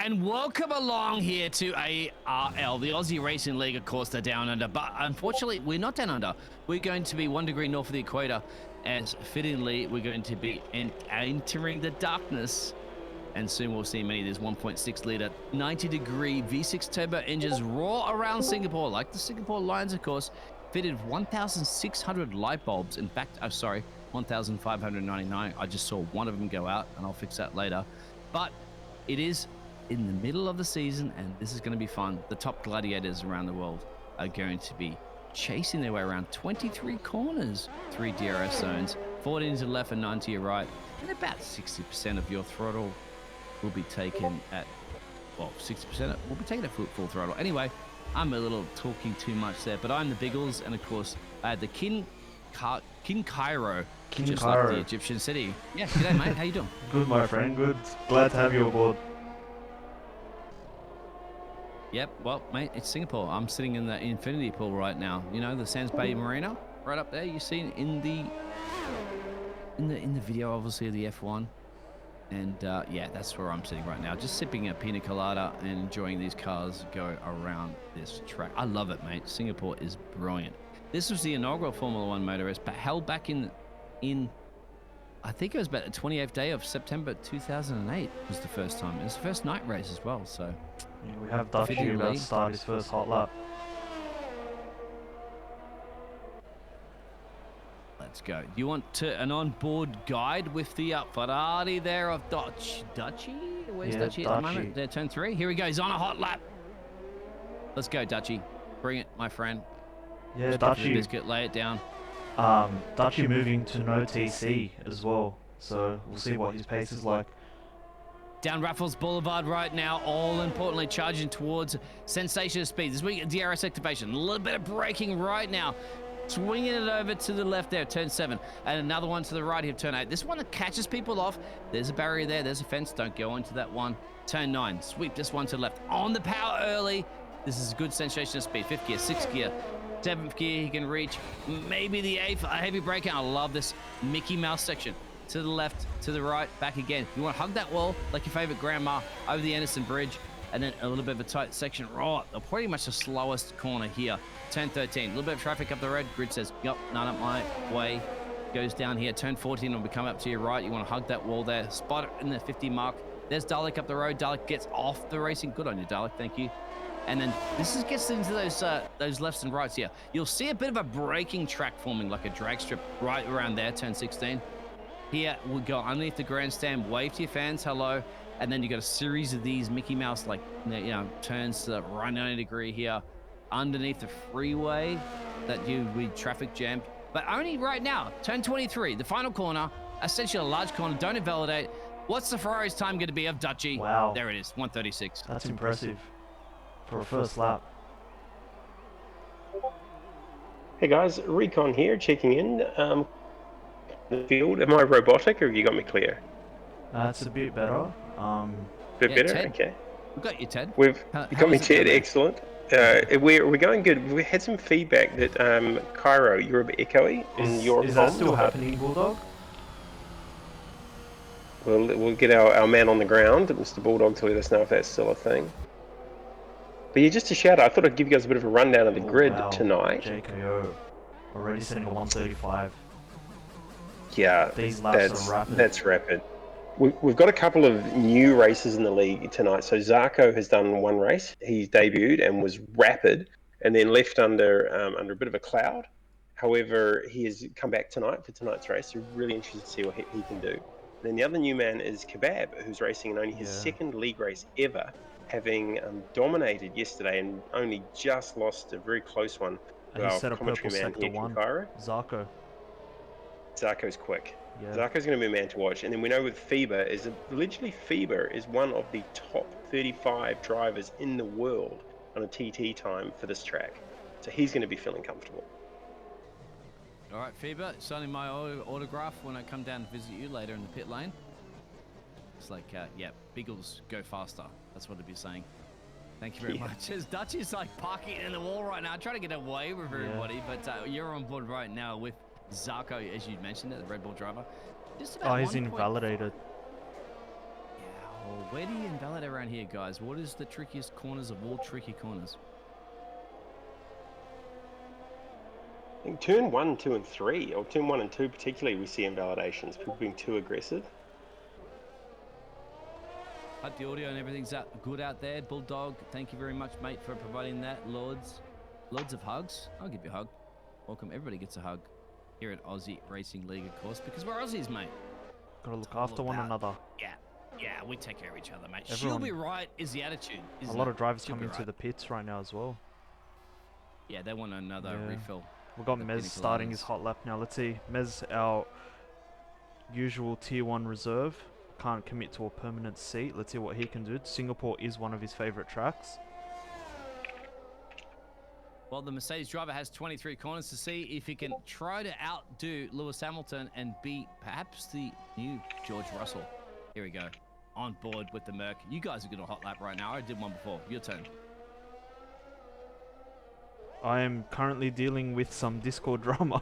and welcome along here to ARL, the Aussie Racing League. Of course, they're down under, but unfortunately, we're not down under. We're going to be 1 degree north of the equator, and fittingly, we're going to be entering the darkness. And soon we'll see many of these 1.6 litre, 90 degree V6 turbo engines roar around Singapore, like the Singapore Lions, of course, fitted 1,600 light bulbs. In fact, I'm sorry, 1,599. I just saw one of them go out, and I'll fix that later. But it is in the middle of the season, and this is going to be fun. The top gladiators around the world are going to be chasing their way around 23 corners, 3 DRS zones, 14 to the left and 9 to your right, and about 60% of your throttle will be taken at, well, 60% will be taken at full throttle. Anyway, I'm a little talking too much there, but I'm the Biggles, and of course, I had the King Cairo, just like the Egyptian city. Yeah, g'day, mate. How you doing? Good, my friend. Good. Glad to have you aboard. Yep. Well, mate, it's Singapore. I'm sitting in the infinity pool right now. You know, the Sands Bay Marina, right up there. You see in the video, obviously, of the F1. And yeah, that's where I'm sitting right now, just sipping a pina colada and enjoying these cars go around this track. I love it, mate. Singapore is brilliant. This was the inaugural Formula One motor race, but held back in I think it was about the 28th day of September 2008 was the first time. It was the first night race as well. So yeah, we have Dutchy about to start his first hot lap. Let's go. Do you want an onboard guide with the Ferrari there of Dutchy? Where's Dutchy at the moment? There, turn 3. Here he goes on a hot lap. Let's go, Dutchy. Bring it, my friend. Yeah, just Dutchy. Biscuit, lay it down. Dutchy moving to no TC as well, so we'll see what his pace is like. Down Raffles Boulevard right now, all importantly charging towards sensational speed. This week, DRS activation, a little bit of braking right now. Swinging it over to the left there, turn 7, and another one to the right here, turn 8. This one catches people off. There's a barrier there, there's a fence, don't go into that one. Turn 9, sweep this one to the left. On the power early. This is good sensational speed. 5th gear, 6th gear, 7th gear, he can reach. Maybe the 8th, a heavy braking. I love this Mickey Mouse section. To the left, to the right, back again. You want to hug that wall like your favorite grandma over the Anderson Bridge, and then a little bit of a tight section. Right, pretty much the slowest corner here. Turn 13, a little bit of traffic up the road. Grid says, yep, none up my way. Goes down here. Turn 14 will be coming up to your right. You want to hug that wall there. Spot it in the 50 mark. There's Dalek up the road. Dalek gets off the racing. Good on you, Dalek. Thank you. And then this gets into those lefts and rights here. You'll see a bit of a braking track forming, like a drag strip right around there, turn 16. Here, we'll go underneath the grandstand, wave to your fans, hello. And then you got a series of these Mickey Mouse, like, you know, turns to the right 90 degree here, underneath the freeway that we traffic jam. But only right now, turn 23, the final corner, essentially a large corner, don't invalidate. What's the Ferrari's time going to be of Dutchy? Wow. There it is, 136. That's impressive for a first lap. Hey guys, Recon here, checking in. The field, am I robotic or have you got me clear? That's a bit better. Bit better? Ted. Okay. We've got you, Ted. You got me, Ted. Excellent. We're going good. We had some feedback that Cairo, you're a bit echoey. Is that still happening, Bulldog? We'll get our man on the ground, Mr. Bulldog, to let us know if that's still a thing. But yeah, just a shout out. I thought I'd give you guys a bit of a rundown of the grid tonight. JKO already setting a 135. Yeah, these laps are rapid. That's rapid. We've got a couple of new races in the league tonight. So Zarko has done one race. He's debuted and was rapid, and then left under a bit of a cloud. However, he has come back tonight for tonight's race. So really interested to see what he can do. And then the other new man is Kebab, who's racing in only his second league race ever, having dominated yesterday and only just lost a very close one to our commentary man here, Cairo. Zarko's quick. Yeah. Zarko's going to be a man to watch. And then we know with FIBA allegedly FIBA is one of the top 35 drivers in the world on a TT time for this track. So he's going to be feeling comfortable. All right, FIBA, signing my autograph when I come down to visit you later in the pit lane. It's like, yeah, Biggles, go faster. That's what I'd be saying. Thank you very much. As Dutch is like parking in the wall right now, trying to get away with everybody, but you're on board right now with Zarko, as you mentioned, the Red Bull driver. Oh, he's invalidated. Yeah, Oh, where do you invalidate around here, guys? What is the trickiest corners of all tricky corners? I think turn 1, 2, and 3, or turn 1 and 2 particularly, we see invalidations. People being too aggressive. Hope the audio and everything's good out there. Bulldog, thank you very much, mate, for providing that. Loads of hugs. I'll give you a hug. Welcome. Everybody gets a hug here at Aussie Racing League, of course, because we're Aussies, mate. Gotta look after one another. Yeah, we take care of each other, mate. Everyone, She'll be right is the attitude. A lot of drivers coming to the pits right now as well. Yeah, they want another refill. We've got Mez starting his hot lap now. Let's see. Mez, our usual tier 1 reserve, can't commit to a permanent seat. Let's see what he can do. Singapore is one of his favourite tracks. Well, the Mercedes driver has 23 corners to see if he can try to outdo Lewis Hamilton and be perhaps the new George Russell. Here we go. On board with the Merc. You guys are getting a hot lap right now. I did one before. Your turn. I am currently dealing with some Discord drama.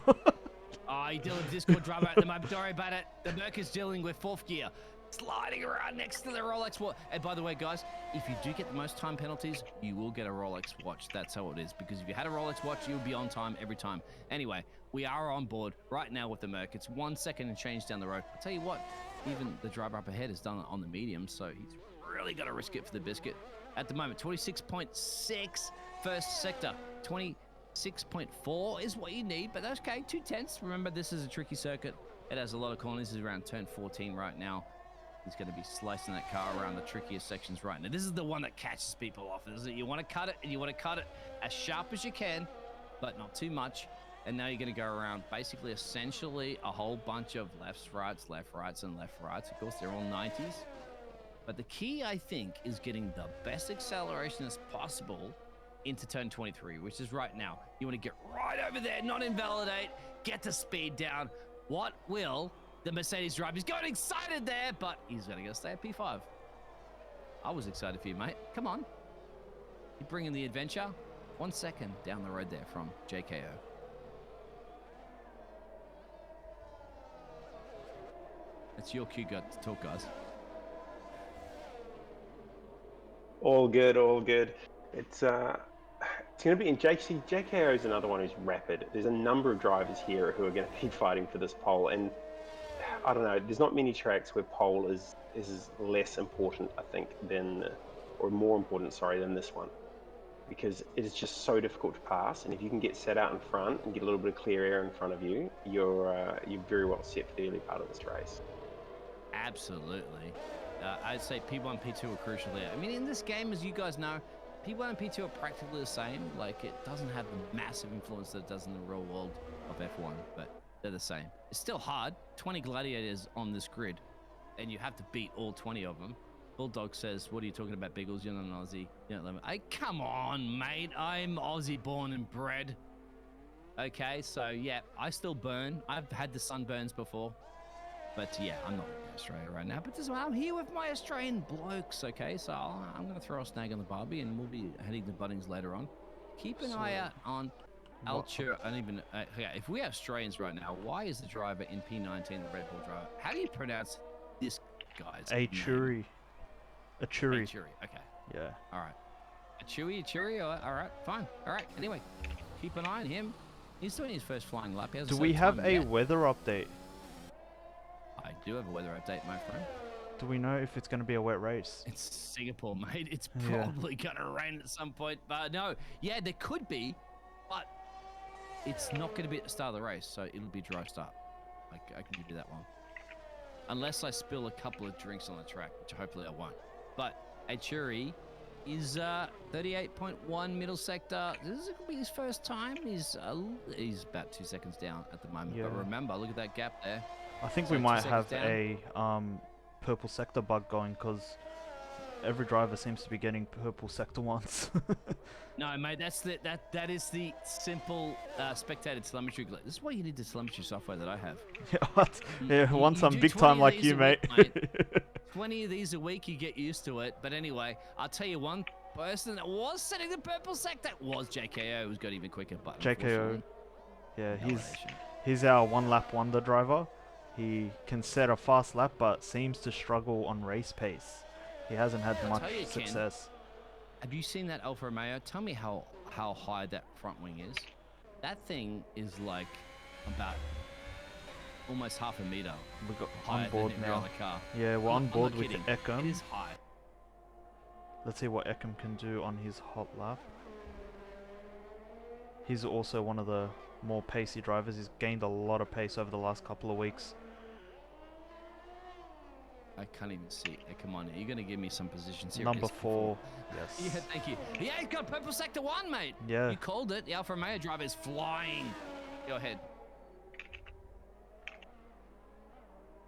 Oh, you're dealing with Discord drama at the moment. Don't worry about it. The Merc is dealing with 4th gear. Sliding around next to the Rolex watch. And by the way, guys, if you do get the most time penalties, you will get a Rolex watch. That's how it is. Because if you had a Rolex watch, you'll be on time every time. Anyway, we are on board right now with the Merc. It's 1 second and change down the road. I'll tell you what, even the driver up ahead has done it on the medium, so he's really got to risk it for the biscuit. At the moment, 26.6 first sector. 26.4 is what you need, but that's okay. 2/10. Remember, this is a tricky circuit. It has a lot of corners. This is around turn 14 right now. He's going to be slicing that car around the trickiest sections right now. This is the one that catches people off, isn't it? You want to cut it, and you want to cut it as sharp as you can, but not too much. And now you're going to go around basically essentially a whole bunch of left rights, and left rights. Of course, they're all 90s. But the key, I think, is getting the best acceleration as possible into turn 23, which is right now. You want to get right over there, not invalidate, get the speed down. What will the Mercedes driver? He's going excited there, but he's going to stay at P5. I was excited for you, mate. Come on. You bring in the adventure. 1 second down the road there from JKO. It's your cue to talk, guys. All good, all good. It's going to be in JKO is another one who's rapid. There's a number of drivers here who are going to be fighting for this pole, and I don't know. There's not many tracks where pole is less important, I think, than or more important, sorry, than this one, because it is just so difficult to pass. And if you can get set out in front and get a little bit of clear air in front of you, you're very well set for the early part of this race. Absolutely. I'd say P1, P2 are crucial here. I mean, in this game, as you guys know, P1 and P2 are practically the same. Like, it doesn't have the massive influence that it does in the real world of F1, but they're the same. It's still hard. 20 gladiators on this grid, and you have to beat all 20 of them. Bulldog says, what are you talking about, Biggles? You're not an Aussie. You're not Hey, come on, mate. I'm Aussie born and bred. Okay, so, yeah, I still burn. I've had the sunburns before. But yeah, I'm not in Australia right now. But I'm here with my Australian blokes, okay? So I'm going to throw a snag on the Barbie, and we'll be heading to Bunnings later on. Keep an eye out on Altura. I don't even. If we have Australians right now, why is the driver in P19 the Red Bull driver? How do you pronounce this guy's name? Achuri. Achuri. Okay. Yeah. All right. Achuri. All right. Fine. All right. Anyway, keep an eye on him. He's doing his first flying lap. Do we have a weather update? I do have a weather update, my friend. Do we know if it's going to be a wet race? It's Singapore, mate. It's probably going to rain at some point. But no, yeah, there could be, but it's not going to be at the start of the race, so it'll be dry start. I can give you that one. Unless I spill a couple of drinks on the track, which hopefully I won't. But Achuri is 38.1 middle sector. This is going to be his first time. He's about 2 seconds down at the moment. Yeah. But remember, look at that gap there. I think we might have a purple sector bug going, because every driver seems to be getting purple sector once. No, mate, that is the simple spectator telemetry glitch. This is why you need the telemetry software that I have. Once I'm big time like you, mate. 20 of these a week, you get used to it. But anyway, I'll tell you, one person that was setting the purple sector was JKO, who's got even quicker. But JKO, yeah, he's our one lap wonder driver. He can set a fast lap, but seems to struggle on race pace. He hasn't had I'll much tell you, Ken, success. have you seen that Alfa Romeo? Tell me how high that front wing is. That thing is like about almost half a meter We got higher on board than the rear now. of the car. Yeah, we're on I'm board not with kidding. Ekam. It is high. Let's see what Ekam can do on his hot lap. He's also one of the more pacey drivers. He's gained a lot of pace over the last couple of weeks. I can't even see. Hey, come on, you're gonna give me some positions here. Number It's 4. Yeah, Yes. thank you. Yeah, he's got purple sector 1, mate. Yeah. You called it. The Alfa Romeo driver is flying. Go ahead.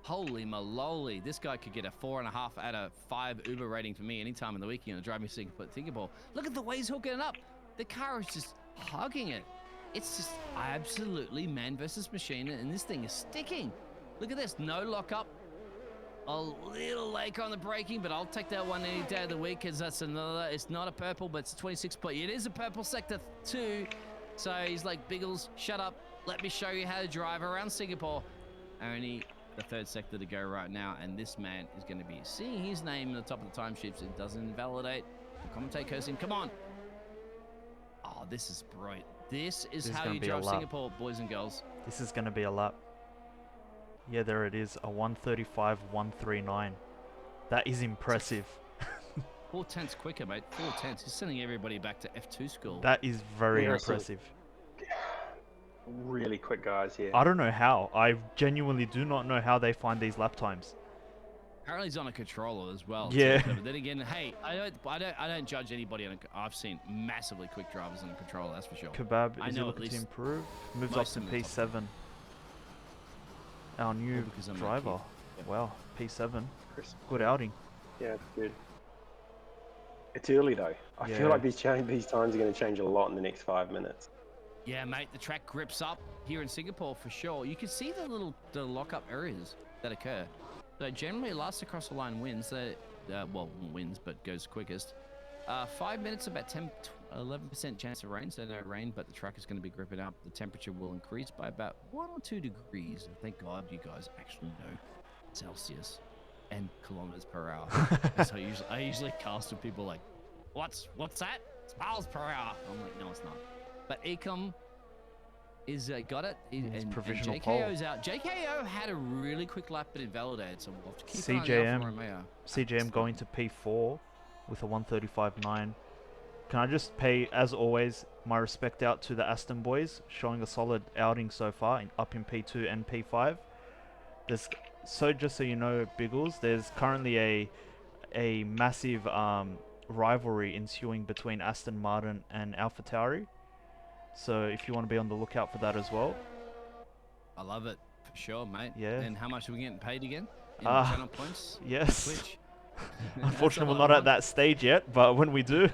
Holy maloli. This guy could get a 4.5 out of 5 Uber rating for me anytime in the week. You know, drive me Singapore. Look at the way he's hooking it up. The car is just hugging it. It's just absolutely man versus machine, and this thing is sticking. Look at this. No lockup. A little lake on the braking, but I'll take that one any day of the week because that's another. It's not a purple, but it's a 26 point. It is a purple sector 2. So he's like, Biggles, shut up. Let me show you how to drive around Singapore. Only the 3rd sector to go right now, and this man is going to be seeing his name in the top of the timesheets. It doesn't invalidate. Commentate cursing. Come on. Oh, this is bright. This is how you drive Singapore, boys and girls. This is going to be a lap. Yeah, there it is. A 135.139. That is impressive. 4 tenths quicker, mate. 4 tenths. He's sending everybody back to F2 school. That is very Yeah, impressive. Really quick guys, yeah. I don't know how. I genuinely do not know how they find these lap times. Apparently he's on a controller as well. Yeah. But then again, hey, I don't judge anybody on I've seen massively quick drivers on a controller, that's for sure. Kebab I is know looking at to least improve. Moves up most to of them are top P7. Our new because I'm a driver. kid. Wow, P7. Chris. Good outing. Yeah, it's good. It's early though. I Yeah. feel like these times are going to change a lot in the next 5 minutes. Yeah, mate, the track grips up here in Singapore for sure. You can see the lock-up areas that occur. So generally, last across the line wins. Well, wins, but goes quickest. 5 minutes, about 11% chance of rain, so no rain, but the track is going to be gripping up. The temperature will increase by about 1 or 2 degrees. Thank God you guys actually know Celsius and kilometers per hour. So I usually cast with people like, what's that? It's miles per hour. I'm like, no, it's not. But Ecom is got it, and provisional JKO's out. JKO had a really quick lap but invalidated, so we'll have to keep an eye on CJM. Alfa Romeo. CJM going to P4 with a 135.9. Can I just pay, as always, my respect out to the Aston boys, showing a solid outing so far, up in P2 and P5. Just so you know, Biggles, there's currently a massive rivalry ensuing between Aston Martin and AlphaTauri. So if you want to be on the lookout for that as well. I love it, for sure, mate. Yeah. And how much are we getting paid again? In channel points? Yes. Twitch? Unfortunately, we're not at that stage yet, but when we do,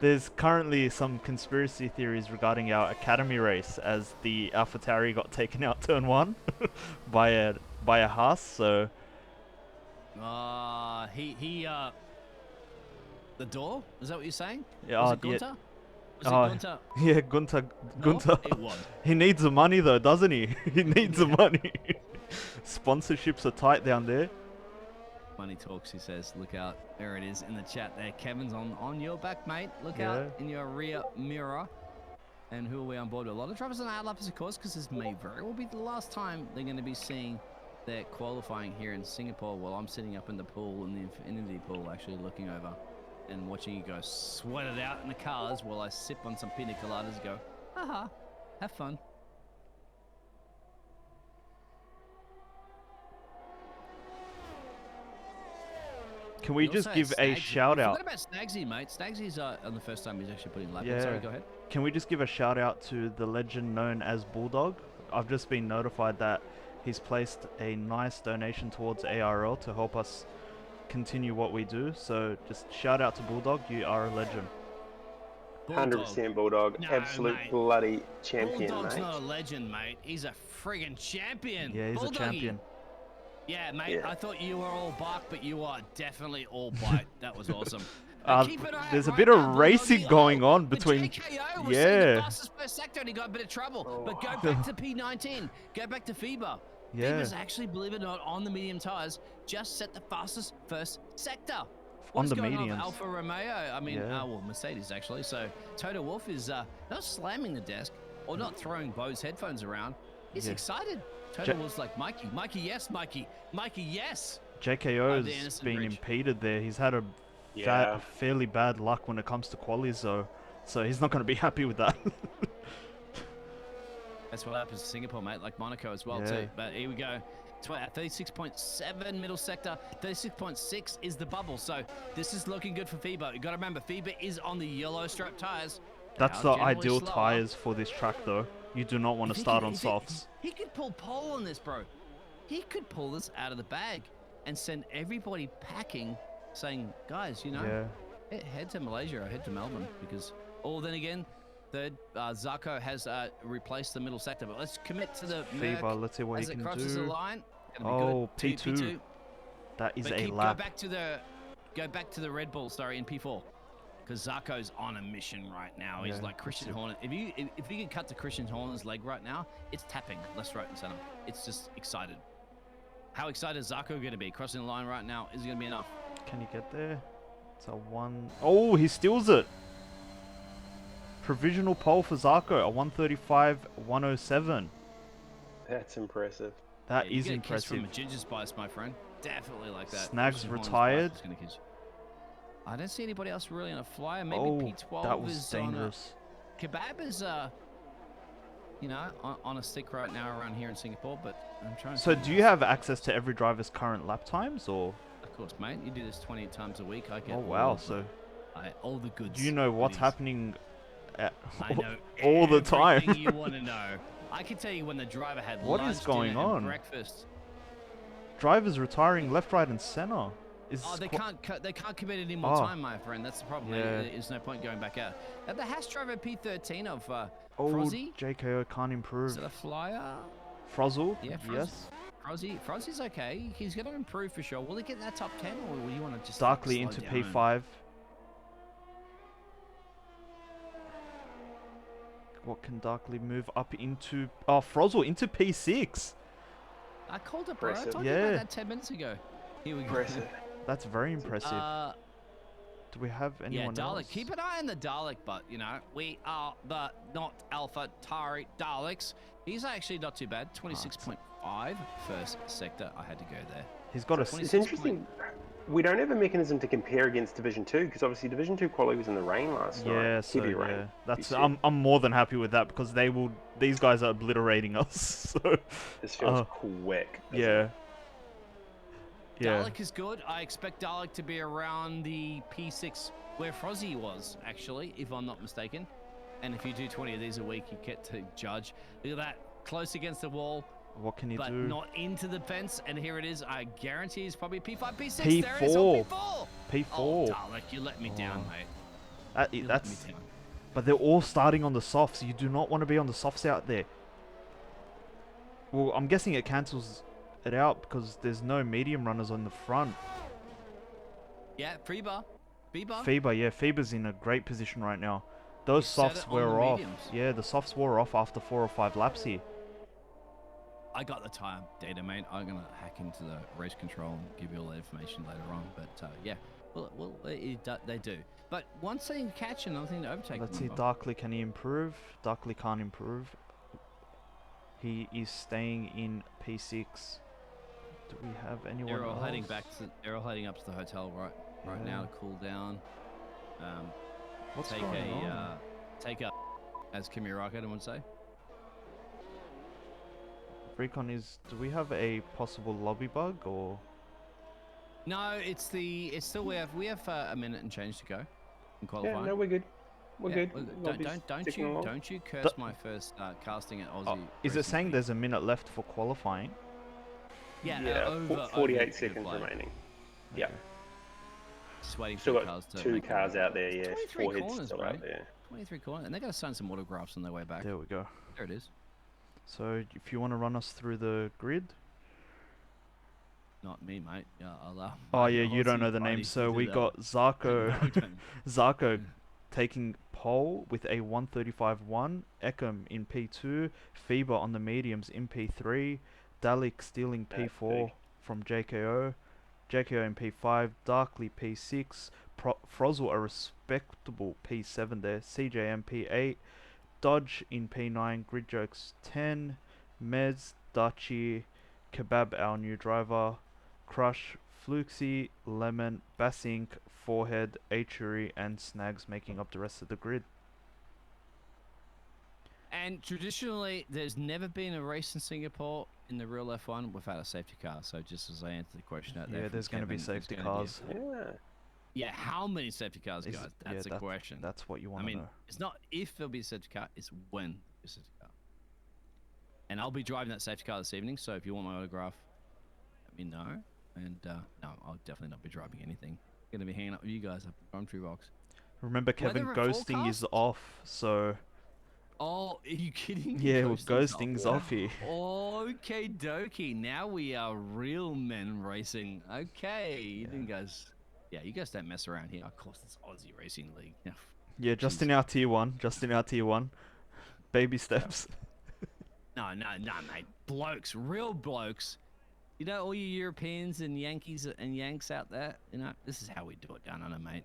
there's currently some conspiracy theories regarding our academy race, as the AlphaTauri got taken out turn 1 by a Haas. So the door? Is that what you're saying? Yeah, Was it yeah. Gunter? Was it Gunter? yeah, Gunter. No, it was. He needs the money though, doesn't he? He needs the money. Sponsorships are tight down there. Money talks, he says. Look out. There it is in the chat there. Kevin's on your back, mate. Look out in your rear mirror. And who are we on board with? A lot of drivers on our laps, of course, because this may very well be the last time they're going to be seeing their qualifying here in Singapore while I'm sitting up in the pool, in the infinity pool, actually looking over and watching you guys sweat it out in the cars while I sip on some pina coladas and go, haha, have fun. Can we just give a shout out? What about Snagsy, mate? Snagsy's on the first time he's actually putting lap. Yeah. Sorry, go ahead. Can we just give a shout out to the legend known as Bulldog? I've just been notified that he's placed a nice donation towards ARL to help us continue what we do. So just shout out to Bulldog. You are a legend. 100% Bulldog. No, Absolute mate. bloody champion, Bulldog's mate. not a legend, mate. He's a friggin' champion. Yeah, he's Bulldoggy. a champion. Yeah, mate. Yeah. I thought you were all bark, but you are definitely all bite. That was awesome. Keep an eye There's out a bit right of now, racing Bulldoggy. going on the between. JKO was Yeah. the fastest first sector and he got a bit of trouble. But go back to P19. Go back to FIBA. Yeah, Beavers actually, believe it or not, on the medium tires, just set the fastest first sector. on What's the going on mediums. with Alfa Romeo? I mean, Yeah. well, Mercedes actually. So Toto Wolff is not slamming the desk or not throwing Bose headphones around. He's Yeah. excited. Toto Wolff's like, Mikey, yes, Mikey, yes. The JKO's Anderson been Bridge. impeded there. He's had a Yeah. fairly bad luck when it comes to qualies, though. So he's not going to be happy with that. That's what happens to Singapore, mate, like Monaco as well, Yeah. too. But here we go. It's 36.7 middle sector, 36.6 is the bubble. So this is looking good for FIBA. You got to remember, FIBA is on the yellow strap tires. That's Now, the generally ideal slower. tires for this track, though. You do not want to If he start could- on if he- softs. He could pull pole on this, bro. He could pull this out of the bag and send everybody packing, saying, guys, you know, Yeah. head to Malaysia or head to Melbourne because. Or then again, third, Zarco has replaced the middle sector. But let's commit to the Merc FIBA, let's see what as he it can crosses the do. line. Gonna be Oh, good. P2. That is But a go lap. back to the Red Bull, sorry, in P4. Because Zarco's on a mission right now. He's Yeah, like Christian Horner. If you can cut to Christian Horner's leg right now, it's tapping left, right, and center. It's just excited. How excited is Zarco going to be? Crossing the line right now, is it going to be enough? Can he get there? It's a one. Oh, he steals it. Provisional pole for Zarco, a 135.107. That's impressive. That You is get a kiss from impressive. a ginger spice, my friend. Definitely like that. Snags Christian Horner's retired. wife is gonna kiss you. I don't see anybody else really on a flyer. Maybe Oh, P12 that was is dangerous. on a... Kebab is, you know, on a stick right now around here in Singapore, but I'm trying to... So think do of you have access to every driver's current lap times, or? Of course, mate. You do this 20 times a week. I get Oh all wow! of the- So all the goods. do you know what's goodies. happening at I know all the time? everything you want to know. I can tell you when the driver had What lunch, is going dinner, and on? breakfast. Drivers retiring left, right, and center. Is Oh, they qu- can't commit any more Oh. time, my friend. That's the problem. Yeah. There's no point going back out. Now, the Haas driver P13 of Oh, Frozzy. JKO can't Is improve. it a flyer? Frozzle? Yeah, Yes. Frozzy's okay. He's going to improve for sure. Will he get in that top 10, or will you want to just Darkly slow into down? P5. What can Darkly move up into? Oh, Frozzle into P6. I called it, bro. I Impressive. told you about Yeah. that 10 minutes ago. Here we go. Impressive. That's very impressive. Do we have Yeah, anyone Dalek. else? Keep an eye on the Dalek, but you know we are the not Alpha Tari Daleks. He's actually not too bad. 26.5 first sector. I had to go there. He's got a. So It's interesting. We don't have a mechanism to compare against Division 2 because obviously Division 2 quality was in the rain last night. Yeah, so Heavy rain. yeah, that's You I'm more than happy with that because these guys are obliterating us. So This feels quick. doesn't yeah, it? yeah. Dalek is good. I expect Dalek to be around the P6 where Frozzy was, actually, if I'm not mistaken. And if you do 20 of these a week, you get to judge. Look at that, close against the wall, What can he but do? not into the fence. And here it is. I guarantee it's probably P5, P6. P4. There it is on P4. P4. Oh, Dalek, you let me down, Oh. mate. You let That's. me down. But they're all starting on the softs. You do not want to be on the softs out there. Well, I'm guessing it cancels it out because there's no medium runners on the front. Yeah, Freeba. Bieber. FIBA, yeah, FIBA's in a great position right now. Those set softs it on the were off. mediums. Yeah, the softs wore off after 4 or 5 laps here. I got the tire data, mate. I'm gonna hack into the race control and give you all that information later on. But yeah, well, they do. But once they catch another thing to overtake. Let's see, them, Darkly, can he improve? Darkly can't improve. He is staying in P6. Do we have anyone They're all else? heading back to. They're all heading up to the hotel right now to cool down. What's take going a on? take a, as Kimi Raikkonen would say. Recon is. Do we have a possible lobby bug or? No, it's still we have a minute and change to go in Yeah, qualifying. no, we're good. We're Yeah, good. well, Lobby's don't ticking you along. don't you curse my first casting at Aussie. Is it Racing saying League. there's a minute left for qualifying? Yeah, Yeah, over 48 the seconds flag. remaining. Yeah. Just waiting Still for the got cars to two make cars their way. out there, yeah. 23 Four heads corners, still bro. out there. 23 corners, and they got to sign some autographs on their way back. There we go. There it is. So if you want to run us through the grid. Not me, mate. Yeah, I'll, Oh yeah, you don't know the name. So we got Zarko. Zarko taking pole with a 135.1. Eckham in P2. FIBA on the mediums in P3. Dalek stealing Okay. P4 from JKO. JKO in P5. Darkly P6. Frozzle a respectable P7 there. CJM P8. Dodge in P9. Grid Jokes 10. Mez, Dachi, Kebab our new driver. Crush, Fluxy, Lemon, Bassink, Forehead, Achery, and Snags making up the rest of the grid. And traditionally, there's never been a race in Singapore in the real F1 without a safety car. So just as I answer the question out there, Yeah, from there's going to be Kevin, there's safety gonna be a- cars. Yeah. Yeah, how many safety cars, Is- guys? yeah, That's the question. That's what you I want to mean, know. it's not if there'll be a safety car, it's when there'll be a safety car. And I'll be driving that safety car this evening, so if you want my autograph, let me know. And no, I'll definitely not be driving anything. I'm going to be hanging out with you guys up in Tree Rocks. Remember, Kevin, Weather ghosting is forecast? off, so Oh, are you kidding me? yeah, well, Ghosting's ghosting's off. off here. Okay, dokie. Now we are real men racing. Okay, you didn't guys. Yeah, you guys don't mess around here. Of course, it's Aussie Racing League. Yeah, Yeah, just Jeez. in our tier one. Just in our tier one. Baby steps. No, mate. Blokes, real blokes. You know, all you Europeans and Yankees and Yanks out there, you know, this is how we do it down under, mate.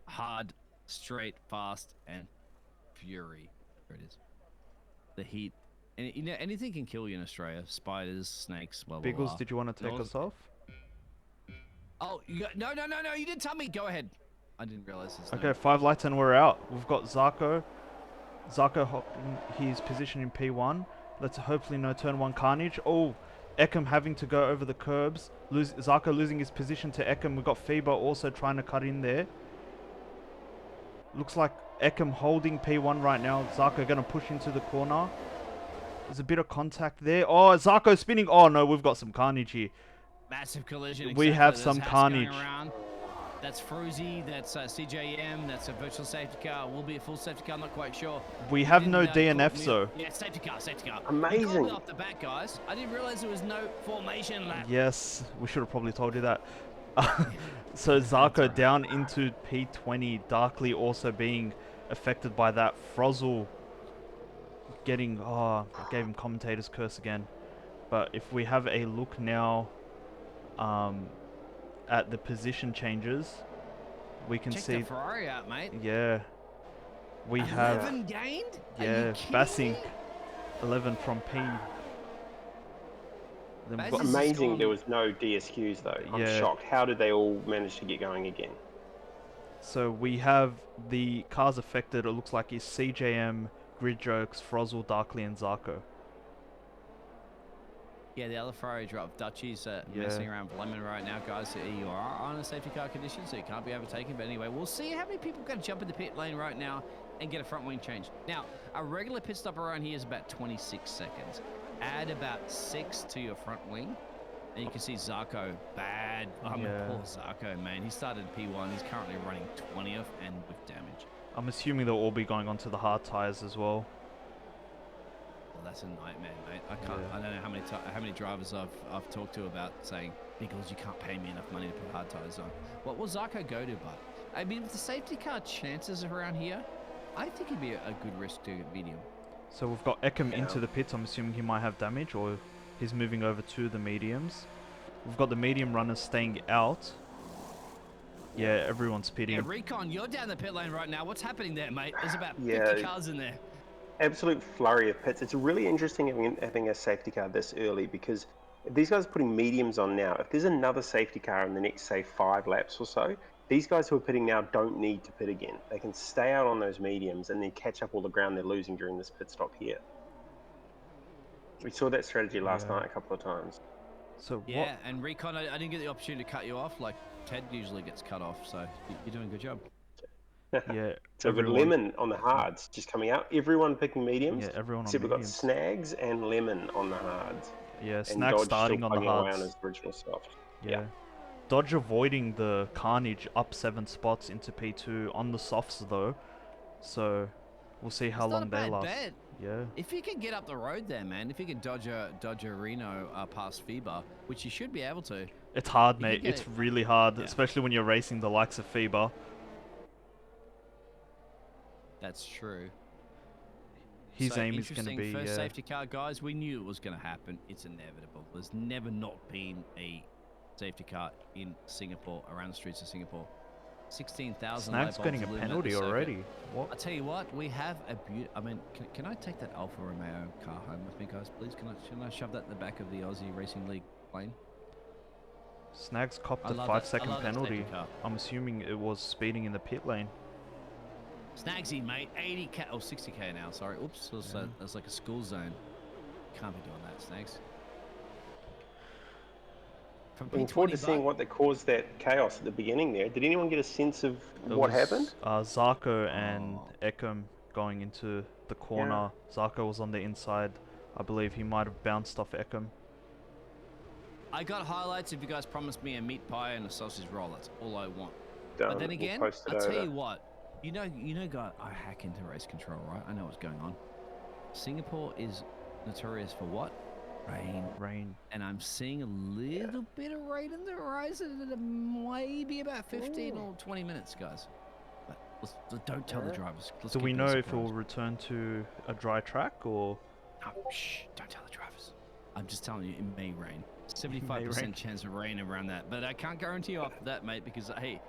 Hard, straight, fast, and fury. There it is. The heat. And, you know, anything can kill you in Australia. Spiders, snakes, blah, blah, Biggles, blah. did you want to take Those- us off? Oh, no, you didn't tell me. Go ahead. I didn't realize this. Okay, 5 lights and we're out. We've got Zarko. Zarko hopping his position in P1. Let's hopefully no turn 1 carnage. Oh, Ekam having to go over the curbs. Zarko losing his position to Ekam. We've got Fiba also trying to cut in there. Looks like Ekam holding P1 right now. Zarko going to push into the corner. There's a bit of contact there. Oh, Zarko spinning. Oh no, we've got some carnage here. Massive collision. We have There's some Haas going carnage. around. That's Fruzy. That's CJM. That's a virtual safety car. Will be a full safety car. I'm not quite sure. We You have didn't, no call DNF, me- so. Yeah, safety car. You called Amazing. me off the bat, guys. I didn't realize there was no formation lap. Yes, we should have probably told you that. So Zarko alright. down into P20. Darkly also being affected by that. Frozzle getting... Oh, I gave him commentator's curse again. But if we have a look now at the position changes, we can Check see... the Ferrari out, mate. Yeah. We 11 have... gained? Are Yeah, you kidding Bassink. me? 11 from P. Then we've Bass got is- Amazing gone- there was no DSQs though. I'm Yeah. shocked. How did they all manage to get going again? So we have the cars affected, it looks like is CJM, Grid Jokes, Frozzle, Darkly, and Zarko. Yeah, the other Ferrari drop. Dutchies Yeah. messing around with Lemon right now, guys. You are on a safety car condition, so you can't be overtaken. But anyway, we'll see how many people got to jump in the pit lane right now and get a front wing change. Now, a regular pit stop around here is about 26 seconds. Add about 6 to your front wing, and you can see Zarko bad. I mean, Yeah. poor Zarko, man. He started P1. He's currently running 20th and with damage. I'm assuming they'll all be going onto the hard tires as well. Well, that's a nightmare, mate. I can't. Yeah. I don't know how many drivers I've talked to about saying, Nichols, you can't pay me enough money to put hard tires on. What will Zarko go to? But I mean, with the safety car chances around here, I think it'd be a good risk to medium. So we've got Ekam Yeah. into the pits, I'm assuming he might have damage, or he's moving over to the mediums. We've got the medium runners staying out. Yeah, everyone's pitting. Yeah, Recon, you're down the pit lane right now. What's happening there, mate? There's about 50 Yeah. cars in there. Absolute flurry of pits. It's really interesting having a safety car this early because these guys are putting mediums on now. If there's another safety car in the next, say, 5 laps or so, these guys who are pitting now don't need to pit again. They can stay out on those mediums and then catch up all the ground they're losing during this pit stop here. We saw that strategy last Yeah. night a couple of times. So Yeah, and Recon, I didn't get the opportunity to cut you off like Ted usually gets cut off, so you're doing a good job. what? Yeah, So with Lemon on the hards just coming out, everyone picking mediums. Yeah, everyone on Except we've got mediums. Snags and Lemon on the hards. Yeah, And Snag Dodge starting still on the plugging away on hards. his original soft. Yeah. Dodge avoiding the carnage up 7 spots into P2 on the softs though. So we'll see how It's not long a they bad last. bet. Yeah. If you can get up the road there, man, if you can dodge a Reno past FIBA, which you should be able to. It's hard, You can mate. get It's it. really hard, Yeah. especially when you're racing the likes of FIBA. That's true. His So aim is going to interesting be first safety car, guys. We knew it was going to happen. It's inevitable. There's never not been a safety car in Singapore, around the streets of Singapore. 16,000 light Snags bulbs getting a illuminate the penalty circuit. already. What? I tell you what, we have a beautiful. I mean, can I take that Alfa Romeo car home with me, guys? Please, can I shove that in the back of the Aussie Racing League plane? Snags copped I a love 5 that- I second love that safety penalty. car. I'm assuming it was speeding in the pit lane. Snagsy, mate, 80k or 60k now. Sorry, oops, that's like a school zone. Can't be doing that, Snags. From Looking forward to P20 seeing what that caused that chaos at the beginning there. Did anyone get a sense of It what was, happened? Zarko and Oh. Ekem going into the corner. Zarko was on the inside. I believe he might have bounced off Ekem. I got highlights if you guys promised me a meat pie and a sausage roll. That's all I want. Done. But then We'll again, post it I'll tell over. you what. You know, guys, I hack into race control, right? I know what's going on. Singapore is notorious for what? Rain. Rain. And I'm seeing a little bit of rain in the horizon in maybe about 15 or 20 minutes, guys. But don't tell the drivers. Let's Do keep we it a know if it surprise. will return to a dry track or? No, shh, don't tell the drivers. I'm just telling you, it may rain. May 75% rain. chance of rain around that, but I can't guarantee you off that, mate, because hey,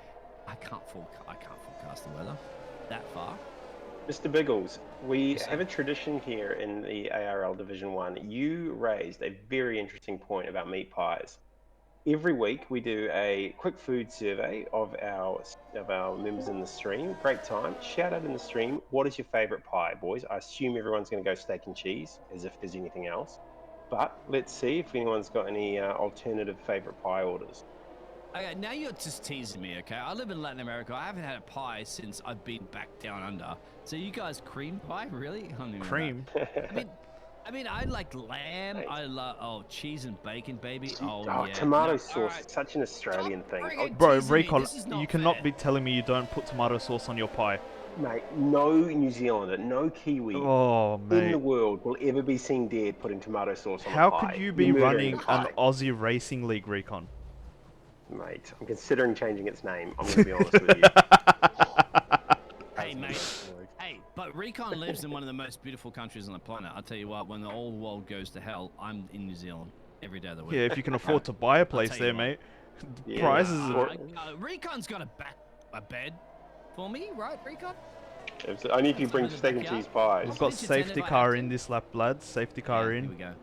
I can't forecast the weather that far. Mr. Biggles, we Yes, sir. have a tradition here in the ARL Division 1. You raised a very interesting point about meat pies. Every week we do a quick food survey of our members in the stream. Great time. Shout out in the stream, what is your favorite pie, boys? I assume everyone's going to go steak and cheese, as if there's anything else. But let's see if anyone's got any alternative favorite pie orders. Okay, now you're just teasing me, okay? I live in Latin America. I haven't had a pie since I've been back down under. So you guys cream pie, really? I don't even know Cream. that. I mean, I like lamb. Mate. I love cheese and bacon, baby. Oh, Oh, yeah. tomato No, sauce all right. is such an Australian thing. Stop Oh, friggin' Bro, teasing me. Recon, This is not you cannot fair. be telling me you don't put tomato sauce on your pie. mate, no New Zealander, no Kiwi Oh, in the mate. world will ever be seen dead putting tomato sauce on a How pie. could you You're be murdering running the an pie. Aussie Racing League, Recon? Mate, I'm considering changing its name. I'm going to be honest with you. Hey, mate. Hey, but Recon lives in one of the most beautiful countries on the planet. I'll tell you what, when the whole world goes to hell, I'm in New Zealand every day of the week. Yeah, if you can afford to buy a place tell you there, what. mate. Yeah, Prices or- are... Recon's got a bed for me, right, Recon? Only if you bring Inside the steak and backyard? cheese pies. We've got Pitch a tent safety if I car have in to. this lap, lads. Safety car Here in. we go.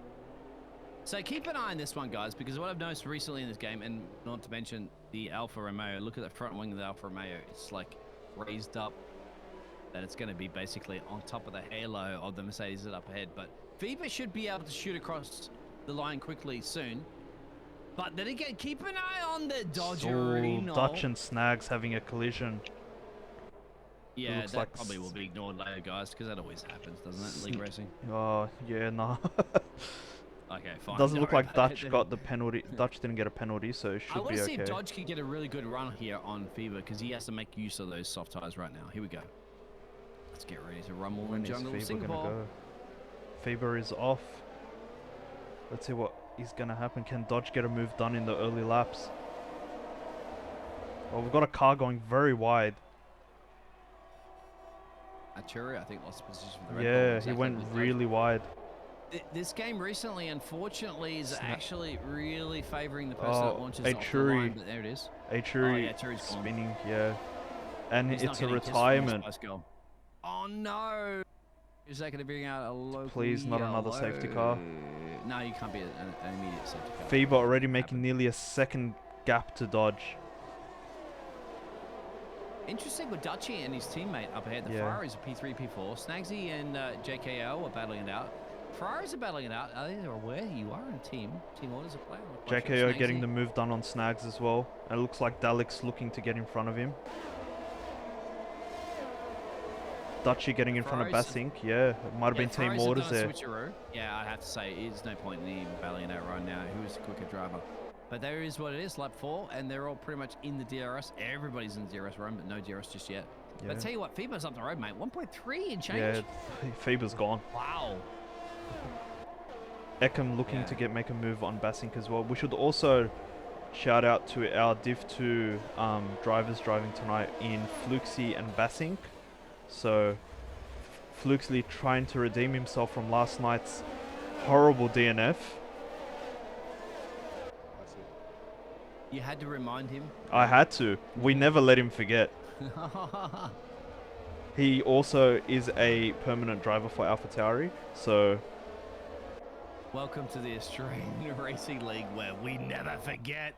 So keep an eye on this one, guys, because what I've noticed recently in this game, and not to mention the Alfa Romeo, look at the front wing of the Alfa Romeo. It's like raised up, that it's going to be basically on top of the halo of the Mercedes that up ahead. But FIBA should be able to shoot across the line quickly soon. But then again, keep an eye on the Dodgerino. Dutch and Snags having a collision. Yeah, looks that like probably will be ignored later, guys, because that always happens, doesn't it? League racing. Oh, yeah, nah. Okay, fine. Doesn't don't look worry like about Dutch it. got the penalty. Dutch didn't get a penalty, so it I should want be to see okay. if Dodge can get a really good run here on FIBA, because he has to make use of those soft tires right now. Here we go. Let's get ready to rumble When in is jungle Faber Singapore. gonna go? Faber is off. Let's see what is gonna happen. Can Dodge get a move done in the early laps? Well, we've got a car going very wide. Arturo, I think, lost position for the Red Bull. Yeah, Exactly, he went with Dodge. really wide. This game recently, unfortunately, is Snap. actually really favoring the person that Oh, launches off the Achuri. line. But there it is. Achuri yeah, Achuri's gone. spinning, yeah. And He's not it's a getting kissed from his retirement. first goal. Oh no! Is that going to bring out a local Please, not another yellow? safety car. No, you can't be an immediate safety car. FIBA already making Happen. nearly a second gap to Dodge. Interesting with Dutchy and his teammate up ahead. The Yeah. Ferraris are P3, P4. Snagsy and JKO are battling it out. Ferraris are battling it out. I think they're aware you are in a team. Team orders are playing. JKO getting the move done on Snags as well. And it looks like Dalek's looking to get in front of him. Dutchy getting in front of Ferraris- Basink. Yeah, it might have been team Ferraris have orders done a there. switcheroo. Yeah, I'd have to say, there's no point in even battling it out right now. Who is the quicker driver? But there is what it is, lap 4, and they're all pretty much in the DRS. Everybody's in the DRS room, but no DRS just yet. Yeah. But I tell you what, FIBA's up the road, mate. 1.3 and change. Yeah, FIBA's gone. Wow. Ekem looking Yeah. to make a move on Basink as well. We should also shout out to our Div 2 drivers driving tonight in Fluxy and Basink. So Fluxley trying to redeem himself from last night's horrible DNF. That's it. You had to remind him. I had to. We never let him forget. He also is a permanent driver for AlphaTauri, so Welcome to the Australian Racing League, where we never forget.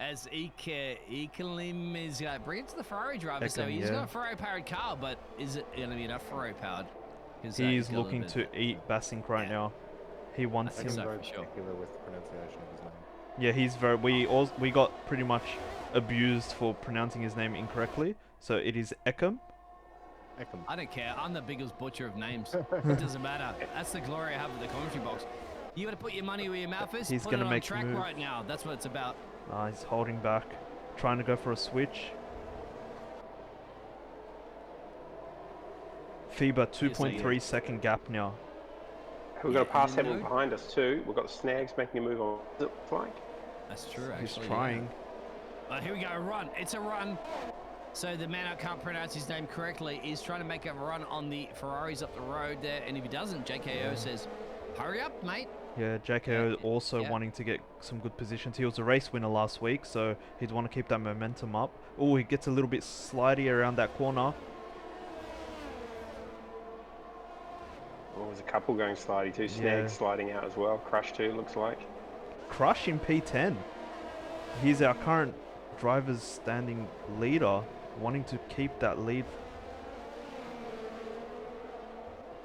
As Ikelim is bring it to the Ferrari driver, so Ekem, he's yeah. got a Ferrari-powered car, but is it going to be enough Ferrari-powered? he's looking to eat Basink right now. He wants I him. think so, Very for sure. particular with the pronunciation of his name. Yeah, he's very. We got pretty much abused for pronouncing his name incorrectly. So it is Ekem. Eckham. I don't care. I'm the biggest butcher of names. It doesn't matter. That's the glory I have at the commentary box. You got to put your money where your mouth is. He's Put gonna it on make the track move. right now. That's what it's about. He's holding back, trying to go for a switch. FIBA 2.3 second gap now. We've got a Yeah, pass you happening know- behind us too. We've got the Snags making a move on. It looks like. That's true, He's actually. trying. Yeah. Here we go. Run. It's a run. So the man I can't pronounce his name correctly is trying to make a run on the Ferraris up the road there, and if he doesn't, JKO says, "Hurry up, mate." Yeah, JKO Yeah, also yeah. wanting to get some good positions. He was a race winner last week, so he'd want to keep that momentum up. Oh, he gets a little bit slidey around that corner. Oh, there's a couple going slidey too. Snags sliding out as well. Crush too, looks like. Crush in P10. He's our current driver's standing leader, wanting to keep that lead.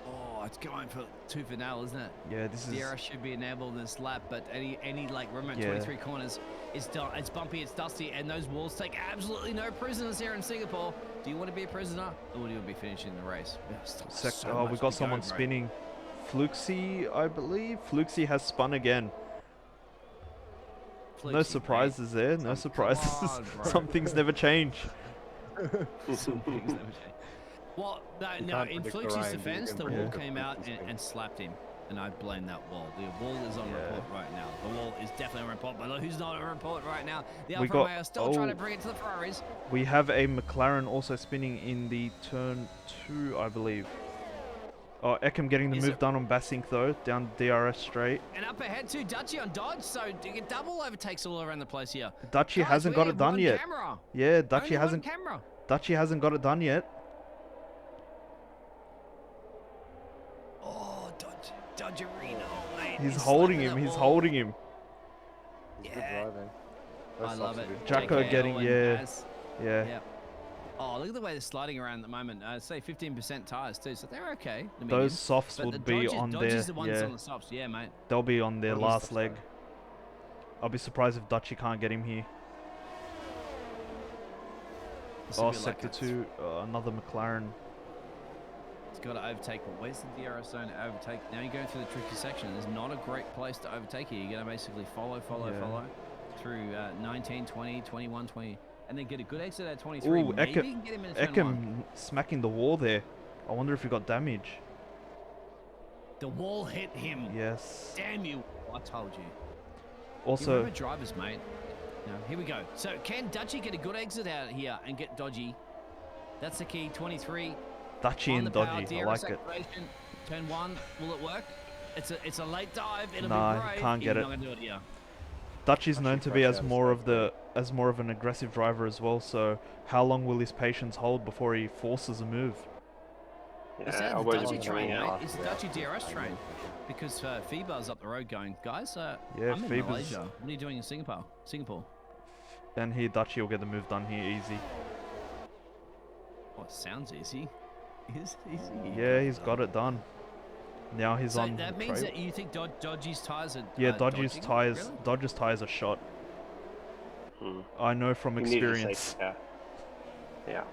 Oh, it's going for two for nail, isn't it? Yeah, this is... DRS should be enabled in this lap, but any like remember Yeah. 23 corners, it's bumpy, it's dusty, and those walls take absolutely no prisoners here in Singapore. Do you want to be a prisoner, or do you want to be finishing the race? Oh, we got someone spinning. Fluxy, I believe. Fluxy has spun again. No surprises there. No surprises. on, bro. Some things never change. Some things never change. Well, no, You no. can't In predict Fluxy's Orion, but you defense, can the predict wall the came out Fluxy's and slapped him, and I blame that wall. The wall is on Yeah. report right now. The wall is definitely on report, but who's not on report right now? The We Alfa got- Romeo are still trying to oh. bring it to the Ferraris. We have a McLaren also spinning in the turn 2, I believe. Oh, Ekem getting the Is move it- done on Basink though, down DRS straight. And up ahead too, Dutchy on Dodge, so you get double overtakes all around the place here. Dutchy Guys, hasn't we got only it have done one yet. Camera. Yeah, Dutchy Only hasn't. one camera. Dutchy hasn't got it done yet. Oh, Dodgerino, mate. He's holding slapping him. that He's wall. holding him. He's Yeah. good driving. I Those love softs are it. good. Jacko JKO getting- and yeah. Baz. Yeah. Yep. Oh, look at the way they're sliding around at the moment. Say 15% tires too, so they're okay. the Those mediums. softs But the would be Dodge on Dodge their. is the ones Yeah, on the softs. Yeah, mate. they'll be on their Dodge's last the leg. same. I'll be surprised if Dutchy can't get him here. It's a Oh, bit like sector that. 2, another McLaren. It's got to overtake, but where's the DRS zone to overtake? Now you're going through the tricky section. There's not a great place to overtake here. You're going to basically follow Yeah. through 19, 20, 21, 20, and then get a good exit at 23. Ooh, Maybe you can get him in turn one. Ekem smacking the wall there. I wonder if he got damage. The wall hit him. Yes. Damn you. I told you. You Also, remember drivers, mate. Now, here we go. So, can Dutchy get a good exit out here and get Dodgy? That's the key. 23 Dutchy on the and power. Dodgy. I DRS like it. activation. Turn 1. Will it work? It's a late dive. It'll Nah, be he brave. can't get He's it. not gonna do it here. Dutchy's Actually known to be crashed as out of more of state, an aggressive driver as well. So how long will his patience hold before he forces a move? Is Yeah, that I the wouldn't Dutchy be train, coming mate? out. It's the Dutchy DRS train. Because FIBA's up the road going, guys, Yeah, I'm in FIBA's- Malaysia. What are you doing in Singapore? And here Dutchy will get the move done here easy. Oh, it sounds easy. Is it easy? Yeah, he's got it done. Now he's So on that means trail. that you think Dodgy's tires are Yeah, Dodgy's dodging? tires. Really? Dodge's tires are shot. Hmm. I know from He needed a experience. safety car. Yeah.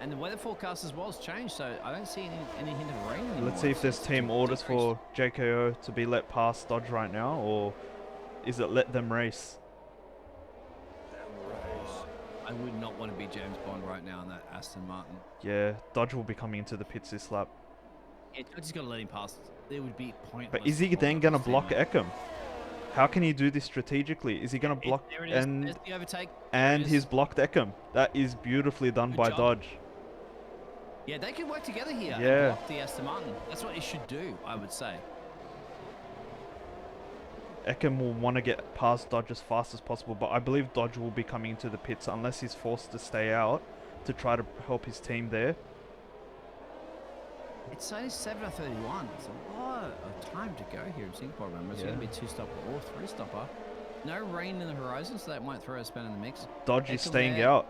And the weather forecast as well has changed, so I don't see any hint of rain anymore. Let's see if there's It's team orders decreased. for JKO to be let past Dodge right now, or is it let them race? I would not want to be James Bond right now in that Aston Martin. Yeah, Dodge will be coming into the pits this lap. Yeah, Dodgy's got to let him pass. There would be pointless. But is he for then going to his block teammate. Ekem? How can he do this strategically? Is he going to block There it is. and There's the overtake. and is. he's blocked Ekem? That is beautifully done Good by job. Dodge. Yeah, they can work together here and Yeah. block the Aston Martin. That's what it should do, I would say. Ekem will want to get past Dodge as fast as possible, but I believe Dodge will be coming into the pits unless he's forced to stay out to try to help his team there. It's only 7:31. It's a lot of time to go here in Singapore. Remember, it's going to be a 2-stopper or 3-stopper. No rain in the horizon, so that might throw a span in the mix. Dodge is Eckham staying there, out.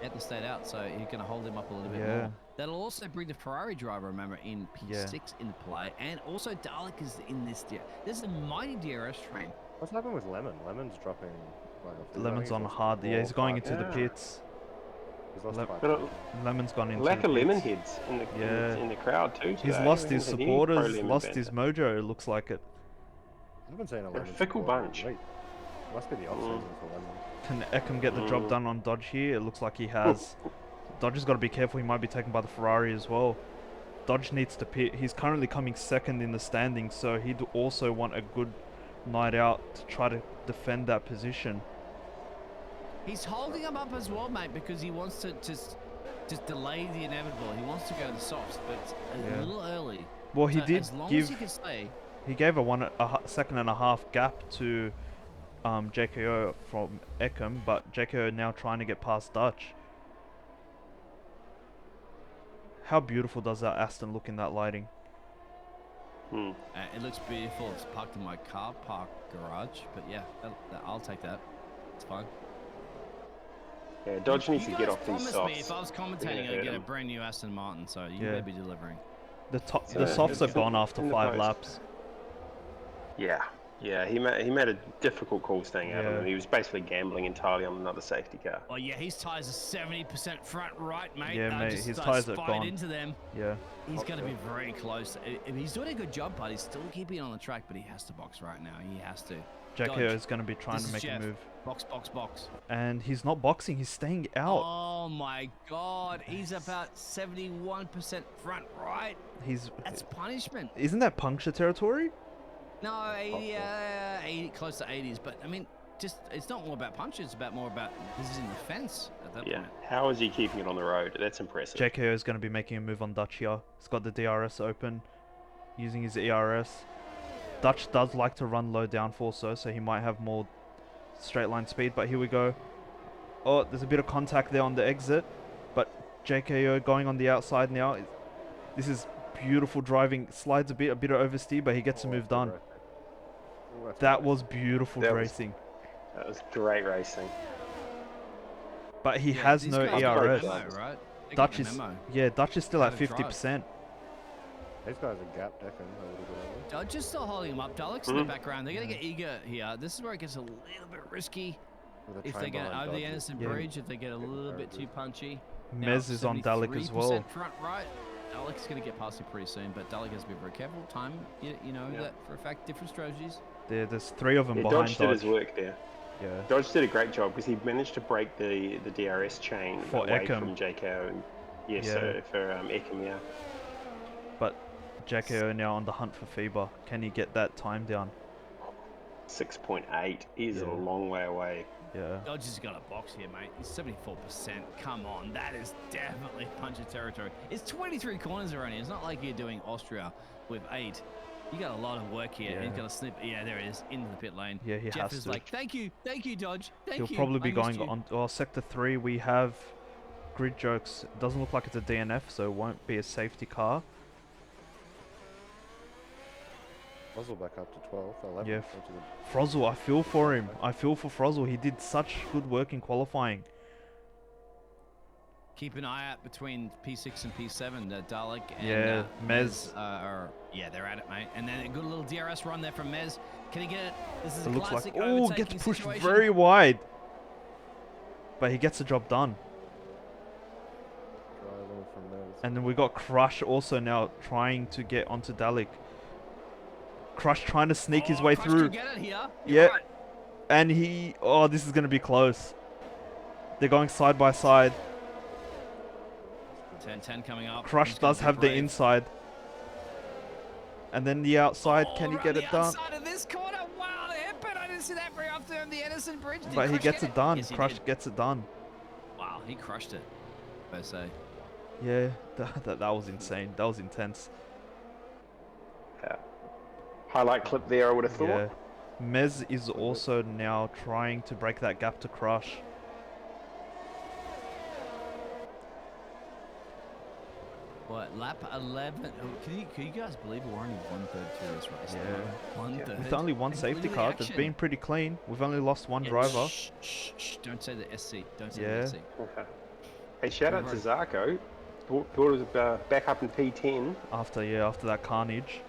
He had to stay out, so he's going to hold him up a little bit Yeah. more. That'll also bring the Ferrari driver, remember, in P6 into play, and also Dalek is in this. This is a mighty DRS train. What's happened with Lemon? Lemon's dropping like a few. Lemon's on hard. Yeah, he's going into the Yeah. pits. He's lost Le- 5 But positions. Lemon's gone into lack the of lemon pits. heads in the, Yeah. in the crowd too. He's today. lost We his haven't had any pro supporters, lemon lost banter. his mojo, it looks like it. I haven't seen a They're a Lemon. fickle support in bunch. weeks. Must be the off season for Lemon. Can Ekem get the job done on Dodge here? It looks like he has. Dodge has got to be careful, he might be taken by the Ferrari as well. Dodge needs to pit. He's currently coming second in the standings, so he'd also want a good night out to try to defend that position. He's holding him up as well, mate, because he wants to just delay the inevitable. He wants to go to the softs, but it's a little early. Well, he So did as long as give. he can stay. He gave a second and a half gap to JKO from Ekem, but JKO now trying to get past Dutch. How beautiful does that Aston look in that lighting? It looks beautiful. It's parked in my car park garage, but yeah, I'll take that. It's fine. Yeah, Dodge needs to You get guys off these promised me softs. if I was They're gonna commentating, I'd hurt get a him. brand new Aston Martin, so you Yeah. better be delivering. The So, softs are it's gone after in the 5 post. laps. Yeah, he made a difficult call staying out of Yeah. him. He was basically gambling entirely on another safety car. Oh yeah, his tires are 70% front right, mate. Yeah, mate, Just, his tyres are spied gone. into them. Yeah. He's Box going to be out. very close. He's doing a good job, but he's still keeping on the track, but he has to box right now. He has to. JKO Dodge. is going to be trying This to is make Jeff. a move. Box, box, box. And he's not boxing, he's staying out. Oh my God, he's about 71% front right. He's. That's punishment. Isn't that puncture territory? No, 80, 80, close to 80s. But I mean, just it's not more about punches. It's about more about visiting the fence at that Yeah, point. how is he keeping it on the road? That's impressive. JKO is going to be making a move on Dutch here. He's got the DRS open, using his ERS. Dutch does like to run low downforce though, so he might have more straight line speed, but here we go. Oh, there's a bit of contact there on the exit, but JKO going on the outside now. This is beautiful driving. Slides a bit of oversteer, but he gets a move done. That was beautiful That was- racing. That was great racing. But he Yeah, has these no guys got ERS. the memo, right? They got Dutch the is memo. Dutch is still How at to drive. 50%. These guys are gap decking a little bit. Dodge is still holding him up. Dalek's in the background. They're going to get eager here. This is where it gets a little bit risky. With a If train they get behind over the Dodge, Anderson Yeah. Bridge, if they get a Getting little bit crazy. too punchy. Mez is on Dalek as well. 73% front right. Dalek's going to get past him pretty soon, but Dalek has to be very careful. Time, you know Yeah. that for a fact. Different strategies. There's 3 of them Yeah, behind Dodge Dodge. did his work there. Yeah. Dodge did a great job because he managed to break the DRS chain For away Ekem. from JKO. And, Yeah. so for Ekem, yeah. But JKO now on the hunt for FIBA. Can he get that time down? 6.8 is a Yeah. long way away. Yeah. Dodge has got a box here, mate. He's 74%. Come on, that is definitely puncher territory. It's 23 corners already. It's not like you're doing Austria with 8. You got a lot of work here. He's Yeah. got a snip. Yeah, there it is, into the pit lane. Yeah, he Jeff has is to. like, thank you, Dodge. Thank He'll you. probably be I missed going you." on. Sector 3, we have grid jokes. It doesn't look like it's a DNF, so it won't be a safety car. Muzzle back up to 12th, 11th. Yeah, which is a- Frozzle, I feel for him. I feel for Frozzle. He did such good work in qualifying. Keep an eye out between P6 and P7. Dalek and Yeah, Mez. they're at it, mate. And then a good little DRS run there from Mez. Can he get it? This is It a looks like, classic oh, overtaking gets pushed situation. very wide. But he gets the job done. driving from there. And then we got Crush also now trying to get onto Dalek. Crush trying to sneak his way Crush through. can get it here. Yeah. You're right. And he, oh, this is going to be close. They're going side by side. 10-10 coming up. Crush He's gonna does be have the brave. inside. And then the outside, Oh, can he around get the it done? outside of this corner. Wow, the hairpin. I didn't see that very often on the Anderson Bridge. Did But he Crush gets get it done. Yes, he Crush did. gets it done. Wow, he crushed it, per se. Yeah, that was insane. That was intense. Yeah. Highlight clip there, I would have thought. Yeah. Mez is Was it? also now trying to break that gap to Crush. What, lap 11? Oh, can you guys believe we're only 1/3 through this race? Yeah. One Yeah. third. With only one And safety look at the car, they've action. been pretty clean. We've only lost one Yeah, driver. Shh, don't say the SC. Don't say Yeah. the SC. Hey, shout out to Zarko. Brought us back up in P10. After that carnage.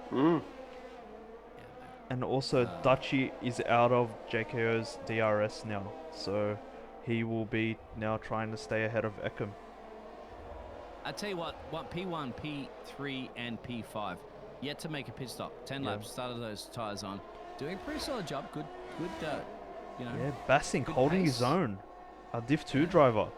Mm. Yeah, And also, Dutchy is out of JKO's DRS now, so he will be now trying to stay ahead of Ekim. I tell you what, P1, P3, and P5 yet to make a pit stop. 10 Yeah. laps, started those tires on, doing a pretty solid job. Good, you know. Yeah, Bassink good holding his pace. own. A Div 2 driver.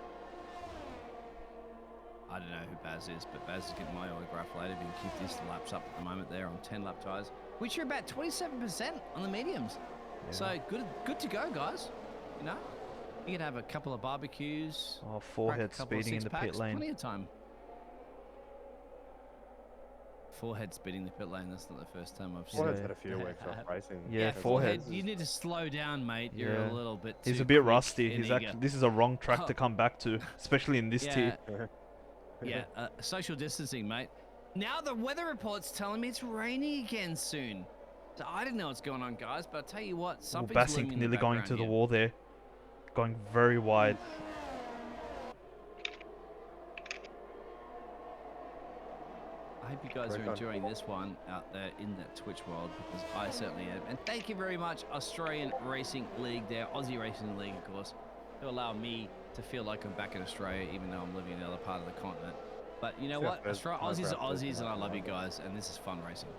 I don't know who Baz is, but Baz is getting my autograph later. If you can keep these laps up at the moment, there on 10 lap tires, which are about 27% on the mediums. Yeah. So good to go, guys. You know, you can have a couple of barbecues. Oh, crack a forehead couple of speeding in the pit six-packs, lane. Plenty of time. Forehead speeding the pit lane. That's not the first time I've seen. Forehead's Yeah. had a few weeks off racing. Yeah, Forehead. Forehead. You need to slow down, mate. You're Yeah. a little bit too He's a bit quick rusty. and He's eager. actually this is a wrong track Oh. to come back to, especially in this tier. Yeah, social distancing, mate. Now the weather report's telling me it's raining again soon. So I didn't know what's going on, guys, but I'll tell you what, Well, something's Bassink looming in nearly the going to the background wall there, going very wide. I hope you guys are enjoying this one out there in the Twitch world, because I certainly am. And thank you very much, Australian Racing League there, Aussie Racing League, of course, to allow me to feel like I'm back in Australia, even though I'm living in another part of the continent. But you know Yeah, what? there's Aussies no are doubt there's Aussies, and I love you nothing wrong. guys, and this is fun racing.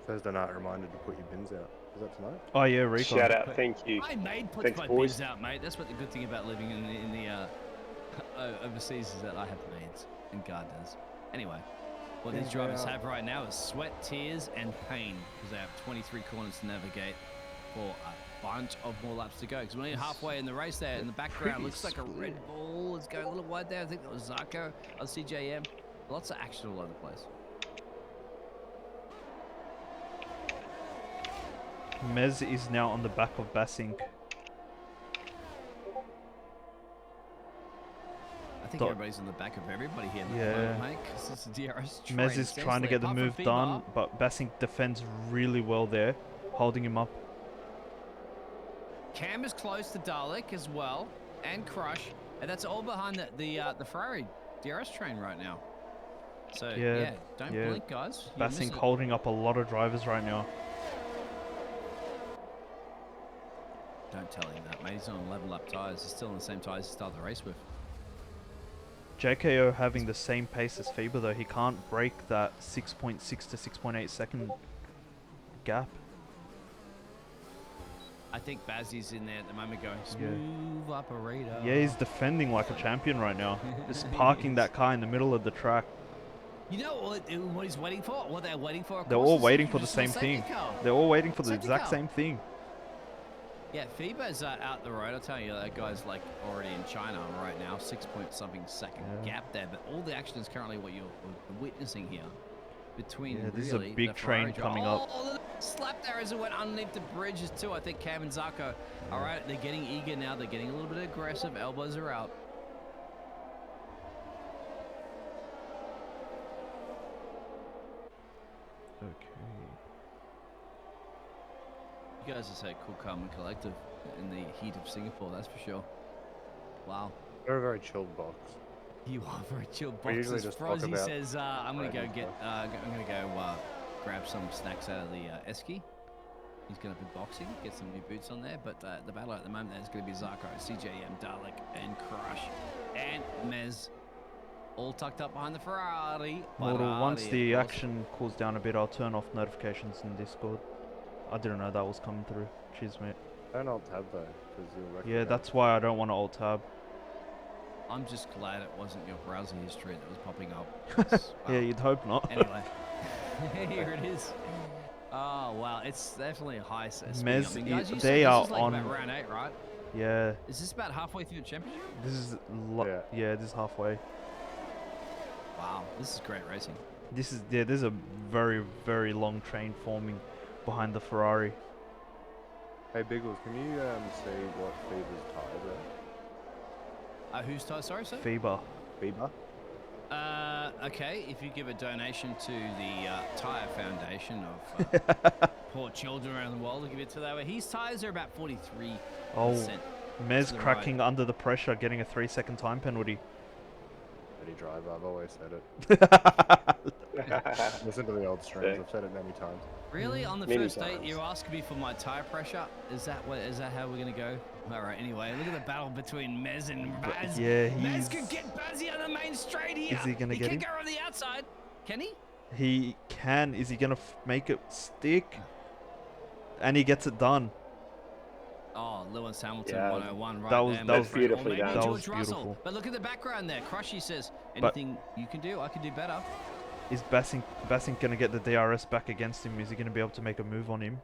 Thursday night reminder to put your bins out. Is that tonight? Oh yeah, Recon. Shout out, thank you. I made puts Thanks, my boys. bins out, mate. That's what the good thing about living in the overseas is that I have maids and gardeners. Anyway, what these drivers have right now is sweat, tears, and pain, because they have 23 corners to navigate for a bunch of more laps to go. Because we're only halfway in the race there. In the background, looks like a Red Bull is going a little wide there. I think that was Zarko on CJM. Lots of action all over the place. Mez is now on the back of Bassink. I think Dot- everybody's on the back of everybody here, Yeah. mate, because it's a DRS train. Mez is trying to essentially. get the Apart from move P-Bar, done, but Bassink defends really well there, holding him up. Cam is close to Dalek as well, and Crush, and that's all behind the Ferrari DRS train right now. So yeah, don't blink, guys. You'll miss Bassink it. holding up a lot of drivers right now. Don't tell him that, mate. He's on 11 lap tires. He's still on the same tires he started the race with. JKO having the same pace as Faber though, he can't break that 6.6 to 6.8 second gap. I think Bazzy's in there at the moment going, smooth operator. Yeah, he's defending like a champion right now. Just parking that car in the middle of the track. You know what he's waiting for? What they're waiting for? Of They're course, all is waiting for the introducing same safety thing. car. They're all waiting for the Safety exact car. same thing. Yeah, Fiba's out the road. I'll tell you, that guy's like already in China right now, 6-point-something second gap there. But all the action is currently what you're witnessing here between. Yeah, this is a really big the train Ferrari coming drive. up. Oh, the slap there as it went underneath the bridges too. I think Cam and Zarko. All right, they're getting eager now. They're getting a little bit aggressive. Elbows are out. Okay. You guys are so cool, calm, and collective in the heat of Singapore. That's for sure. Wow. They're a very chilled box. You are very chill. We usually Boxes. just talk Frozzy about says, "I'm gonna go random get. stuff. I'm gonna go grab some snacks out of the esky. He's gonna be boxing, get some new boots on there. But the battle at the moment is gonna be Zarko, CJM, Dalek, and Crush, and Mez, all tucked up behind the Ferrari. Well, once Ferrari, the of course. action cools down a bit, I'll turn off notifications in Discord. I didn't know that was coming through. Cheers, mate. Don't alt tab though, because you'll wreck Yeah, it. that's why I don't want to alt tab. I'm just glad it wasn't your browser history that was popping up. 'cause, Yeah, wow. you'd hope not. Anyway, here it is. Oh wow, it's definitely a high speed. Mez, I mean, guys, you they said this are is like on- about round 8, right? Yeah, Is this about halfway through the championship? this is Yeah. yeah, this is halfway. Wow, this is great racing. There's a very, very long train forming behind the Ferrari. Hey, Biggles, can you see what Fever's tyres are? Whose tire? Sorry, sir. FIBA. Fever? Okay, if you give a donation to the Tyre Foundation of poor children around the world, we'll give it to that way. His tyres are about 43%. Oh, Mez to the cracking under the pressure, getting a 3-second time penalty. Steady driver, I've always said it. Listen to the old streams, I've said it many times. Really? On the Many first date, times. you're asking me for my tire pressure? Is that how we're gonna go? All right. Anyway, look at the battle between Mez and Baz. Yeah, Mez could get Bazzy on the main straight here. Is he gonna get He him? can go on the outside. Can he? He can. Is he gonna make it stick? And he gets it done. Oh, Lewis Hamilton Yeah, 101 right that was- there. that my was friend. Or beautifully maybe done. That George was Russell. beautiful. But look at the background there. Crushy says, anything you can do, I can do better. Is Bassink gonna get the DRS back against him? Is he gonna be able to make a move on him?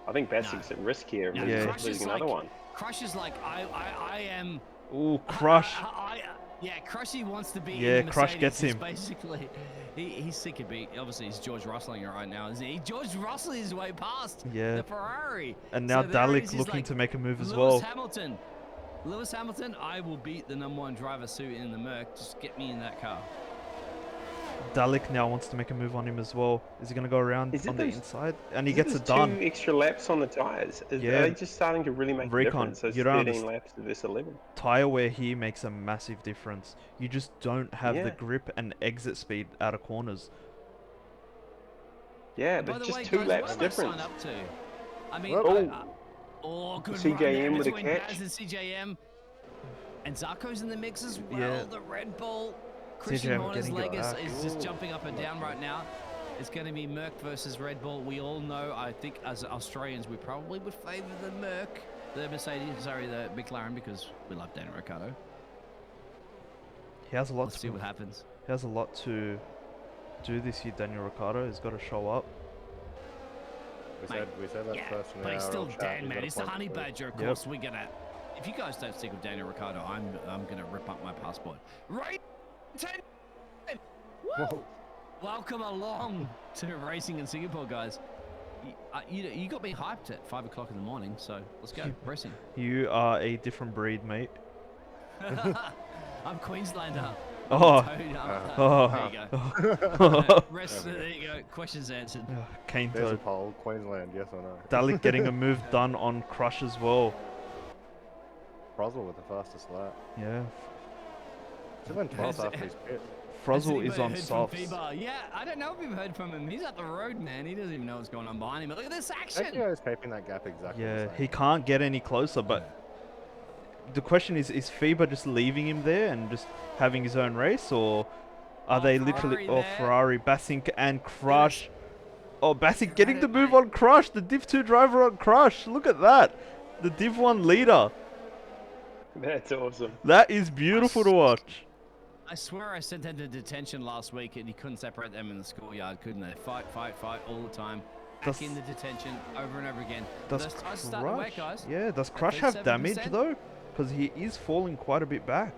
I think Bassick's at risk here of No, Yeah. Crush is losing another one. Crush is like, I am... Ooh, Crush. Yeah, Crushy wants to be Yeah, in the Crush Mercedes. gets He's him. Basically, he's sick of being... Obviously, he's George Russelling it right now, isn't he? George Russell his way past Yeah. the Ferrari. And now So there he Dalek is, he's looking like, to make a move as Lewis well. Lewis Hamilton, I will beat the #1 driver suit in the Merc. Just get me in that car. Dalek now wants to make a move on him as well. Is he gonna go around Is it on the those- inside? And he Is gets there's it done. 2 extra laps on the tyres. Yeah. Are they just starting to really make a Recon, difference? Those you don't 13 laps of this 11. Tire wear here makes a massive difference. You just don't have the Yeah. grip and exit speed out of corners. Yeah, By but the just way, 2 guys, laps what am I difference. signed up to? I mean, Oh. good CJM run there with a between catch. Baz and CJM. And Zarco's in the mix as well. Yeah. The Red Bull. Christian CJM Horner's getting it leg is back. just jumping up and down right now. It's going to be Merc versus Red Bull. We all know, I think, as Australians, we probably would favour the Merc, the McLaren, because we love Daniel Ricciardo. He has a lot Let's see what happens. He has a lot to do this year, Daniel Ricciardo. He's got to show up. We said that Yeah, first in but he's our still chat, Dan, he's man. got a He's the point honey to prove. badger. Of Yep. course, we're gonna. If you guys don't stick with Daniel Ricciardo, I'm gonna rip up my passport. Right. 10. Woo! Whoa. Welcome along to racing in Singapore, guys. You got me hyped at 5 o'clock in the morning, so let's go racing. You are a different breed, mate. I'm Queenslander. Oh. There you Oh. go. There you go. Questions answered. Cane There's a Toad. poll, Queensland, yes or no? Dalek getting a move done on Crush as well. Frizzle with the fastest lap. Yeah. He went 12th after his pit. Frizzle Has is on anybody heard from softs. FIBA? Yeah, I don't know if we've heard from him. He's up the road, man. He doesn't even know what's going on behind him. But look at this action. Tokyo is keeping that gap exactly the Yeah, same. he can't get any closer, but the question is FIBA just leaving him there and just having his own race, or are Oh, they Ferrari literally... Oh, there. Ferrari, Bassink and Crush. Oh, Bassink getting at the it, move mate. on Crush, the Div 2 driver on Crush. Look at that. The Div 1 leader. That's awesome. That is beautiful to watch. I swear I sent them to detention last week and he couldn't separate them in the schoolyard, couldn't they? Fight all the time. Back Does- in the detention over and over again. Does Those tires start to wet, Crush... guys. Yeah, does At Crush have 37%? damage though? Because he is falling quite a bit back.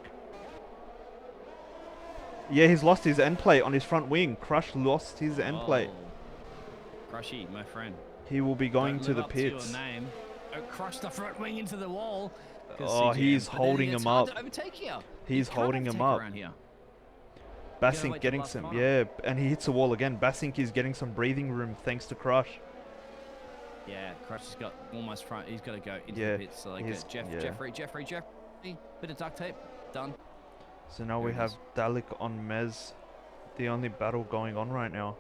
Yeah, he's lost his end plate on his front wing. Crush lost his end plate. Oh. Crushy, my friend. He will be going Don't to live the up pits. To your name. Don't crush the front wing into the wall. 'Cause Oh, CGM, he's but then holding it's him hard up. to overtake here. He's You can't holding him overtake up. around here. Bassink wait till getting last some, corner. yeah, and he hits the wall again. Bassink is getting some breathing room thanks to Crush. Yeah, Crush has got almost front. He's got to go into Yeah, the pits. So like he's- yeah. Jeffrey. Bit of duct tape. Done. So now There we it have is. Dalek on Mez, the only battle going on right now.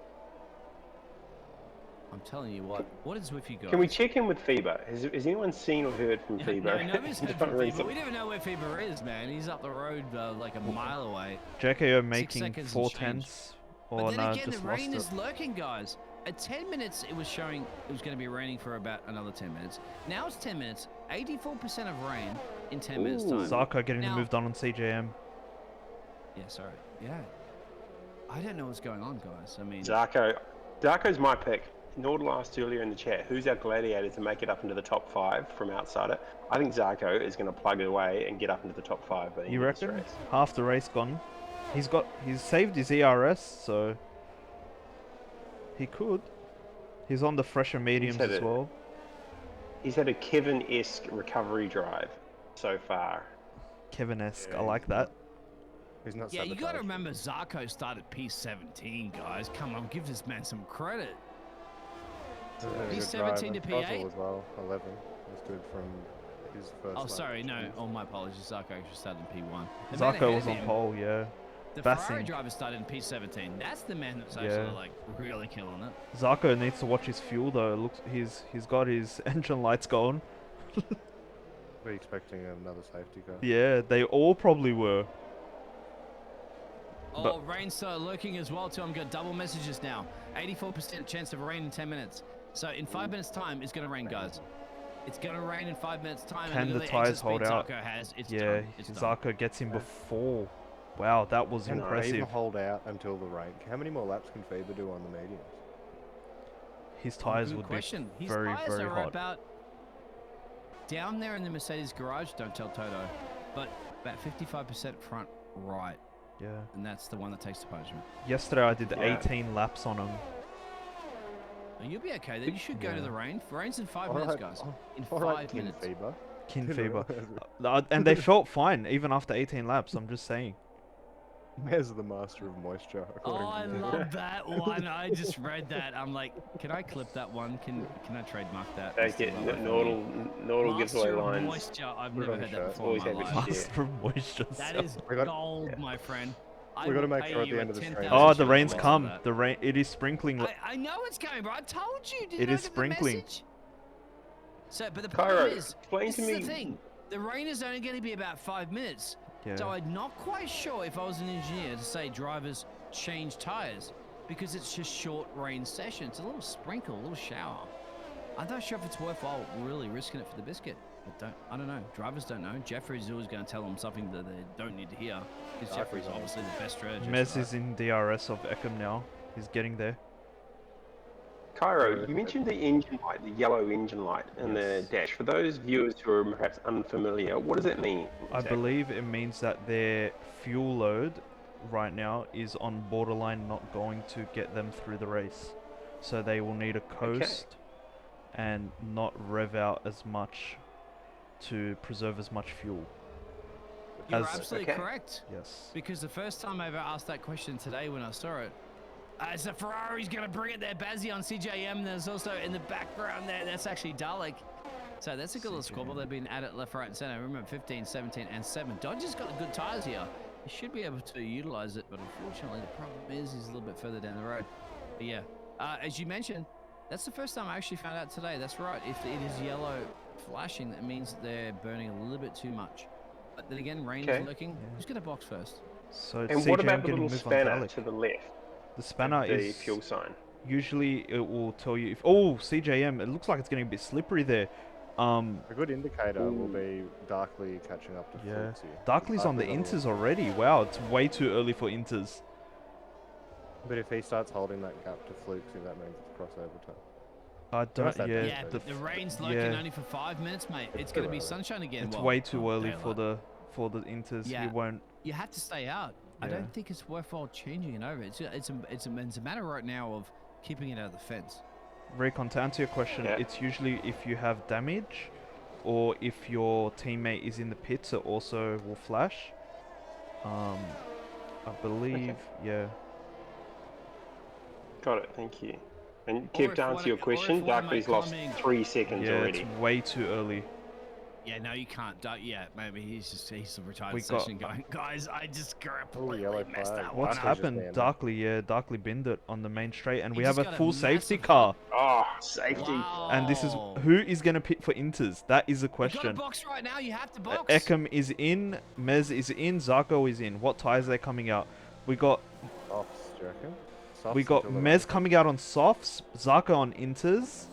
I'm telling you what. What is with you guys? Can we check in with FIBA? Has anyone seen or heard from Yeah, FIBA? no, nobody's heard Don't from really FIBA. We don't even know where FIBA is, man. He's up the road like a mile away. JKO making seconds 4 and change. tenths. But Oh then no, again, the just lost rain it. is lurking, guys. At 10 minutes, it was showing it was going to be raining for about another 10 minutes. Now it's 10 minutes. 84% of rain in 10 minutes Ooh. time. Zarko getting Now- the move done on CJM. Yeah, sorry. Yeah. I don't know what's going on, guys. I mean, Darko's my pick. Nord asked earlier in the chat, who's our gladiator to make it up into the top 5 from outside it? I think Zarko is going to plug it away and get up into the top 5. By the You end of this reckon? race. Half the race gone. He's saved his ERS, so he could. He's on the fresher mediums had as a- well. He's had a Kevin-esque recovery drive so far. Kevin-esque. Yeah, I like that. He's not Yeah, you got to sabotaged. remember Zarko started P17, guys. Come on, give this man some credit. He's 17 to P8? As well, 11. That's good from his first Oh, lap. sorry, no. Oh, my apologies. Zarko actually started in P1. The man Zarko ahead was of on him, pole, yeah. The Ferrari Bassing. driver started in P17. That's the man that's Yeah. actually like really killing it. Zarko needs to watch his fuel though. It looks he's got his engine lights going. We're expecting another safety car. Yeah, they all probably were. Oh, rain's lurking as well too. I'm got double messages now. 84% chance of rain in 10 minutes. So in 5 minutes time, it's gonna rain, guys. It's gonna rain in 5 minutes time. Can and the look at tyres exit hold speed out? Zarko has. It's Yeah, done. It's done. Zarko gets him before. Wow, that was Can they even impressive. hold out until the rain? How many more laps can Faber do on the mediums? His tyres Good would question. be His very, tyres very are hot. about down there in the Mercedes garage. Don't tell Toto, but about 55% front right, Yeah. and that's the one that takes the punishment. Yesterday I did Yeah. 18 laps on him. Oh, you'll be okay. Then you should go to Yeah. the rain. Rain's in 5 minutes, guys. In All 5 right, Kin minutes. Faber. Kin fever. And they felt fine even after 18 laps. I'm just saying. Mez the master of moisture. Oh, according I to me. love that one. I just read that. I'm like, can I clip that one? Can I trademark that? Take it. Nordal gives away Master of lines. moisture. I've Put it never on heard the that shirt. before Always in my happy to life. share. Master of moisture. That so- is We got- gold, my friend. I We gotta will make pay sure at you the a end of the stream. 10,000 Oh, the shillings rain's for come. that. The rain. It is sprinkling. I know it's coming, bro. I told you. Did It you is not get the sprinkling. message? So, but the Cairo, problem is, explain this to is me. the thing. The rain is only going to be about 5 minutes. Yeah. So I'm not quite sure if I was an engineer to say drivers change tires because it's just short rain session. It's a little sprinkle, a little shower. I'm not sure if it's worthwhile really risking it for the biscuit. I don't know. Drivers don't know. Jeffrey's always going to tell them something that they don't need to hear because Jeffrey's obviously the best strategist. Mez right? is in DRS of Eckham now. He's getting there. Cairo, you mentioned the engine light, the yellow engine light in the Yes. dash. For those viewers who are perhaps unfamiliar, what does it mean? I exactly? believe it means that their fuel load right now is on borderline not going to get them through the race. So they will need a coast and not rev out as much to preserve as much fuel. You're as- absolutely Okay. correct. Yes. Because the first time I ever asked that question today when I saw it, is the Ferrari's going to bring it there, Bazzi on CJM. There's also in the background there, that's actually Dalek. So that's a good little squabble. They've been at it left, right, and center. Remember, 15, 17, and 7. Dodge has got the good tires here. He should be able to utilize it, but unfortunately, the problem is he's a little bit further down the road. But yeah, as you mentioned, that's the first time I actually found out today. That's right. If it is yellow flashing, that means they're burning a little bit too much. But then again, rain Okay. is lurking. Who's going to box first? So And CJM what about the getting little moved on spanner Dalek. to the left? The spanner The is fuel sign. usually it will tell you if CJM. It looks like it's getting a bit slippery there. A good indicator will be Darkly catching up to Yeah. Flukes here. Darkly's on the Darkly's inters already. Wow, it's way too early for inters. But if he starts holding that gap to Flukes, that means it's crossover time. I don't. that Yeah, Yeah, the but the rain's lurking only for 5 minutes, mate. It's going to be too early. sunshine again. it's well, way too oh, early daylight. for the inters. Yeah. He won't. You have to stay out. I Yeah. don't think it's worthwhile changing it over. It's a matter right now of keeping it out of the fence. Recon, to answer your question, Yeah. it's usually if you have damage, or if your teammate is in the pits, it also will flash. I believe, yeah. Got it. Thank you. And Or Kev, if to one answer your of- or if question, one of my Darkly's lost colleagues- 3 seconds Yeah, already. it's way too early. Yeah, no, you can't. Yeah, maybe he's a retired We got- session going, guys, I just completely yellow messed flag. that What's one up. just happened? banned it. Darkly binned it on the main straight, and He we have just a got a full safety massive car. Oh, safety. And this is Wow. who is going to pit for inters? That is the You got a question. box right now. You have to box. Eckham is in, Mez is in, Zarko is in. What tires are they coming out? We got Softs, do you reckon? Softs we got until the Mez coming out on softs, Zarko on inters.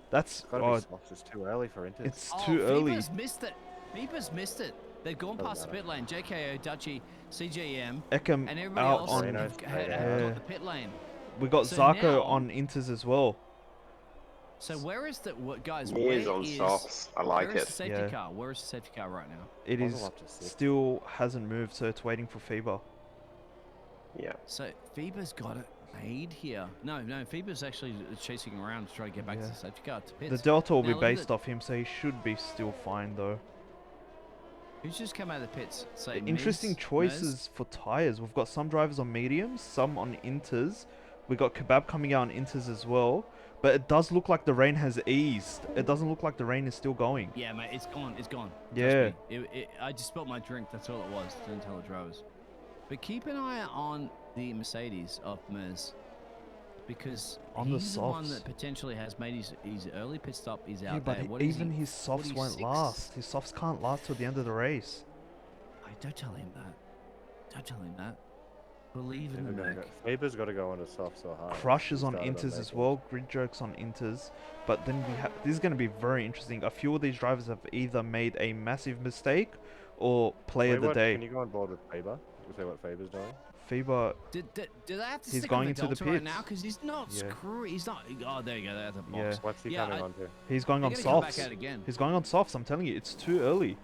That's Gotta be softs. It's too early for Inters. it's Oh, too early. Feeber's missed it. Feeber's missed it. They've gone Doesn't past the matter. pit lane. JKO, Dutchy, CJM, Eckham and everybody out else on. Reno's have straight out. got Yeah. the pit lane. We got So Zarko now- on inters as well. So where is the guys? Years where on is- softs. I like where is it. the safety Yeah. car? Where is the safety car right now? It Muzzle is up to 6. still hasn't moved, so it's waiting for Fever. Yeah. So Feber's got it made here. No, Feber's actually chasing around to try to get back to Yeah. the safety car to The pits. delta will Now be look at based the- off him, so he should be still fine though. Who's just come out of the pits? Say Interesting Miz, choices for tyres. We've got some drivers on mediums, some on inters. We got Kebab coming out on inters as well. But it does look like the rain has eased. It doesn't look like the rain is still going. Yeah, mate, it's gone. It's gone. Yeah. Trust me. I just spilled my drink. That's all it was. Didn't tell the drivers. But keep an eye on the Mercedes of Miz, because On the he's the one softs. that potentially has made his early pit stop. He's Yeah, out but there. What is even he, his softs won't 46? last. His softs can't last till the end of the race. Don't tell him that. Don't tell him that. Believe in Faber's the gotta Mac. go- Faber's got to go on a soft or hard. Crush is He on started inters as mediums. well. Grid Jerk's on inters. But then we have. This is going to be very interesting. A few of these drivers have either made a massive mistake or play of the day. Can you go on board with Faber? You say what Faber's doing? FIBA, Do they have to He's stick going with the into the Delta right pits. now? Because he's not Yeah. He's not. Oh, there you go. That's a box. Yeah. What's he Yeah, coming I- on to? he's going They're on gonna come back softs. out again. He's going on softs. I'm telling you, it's too early.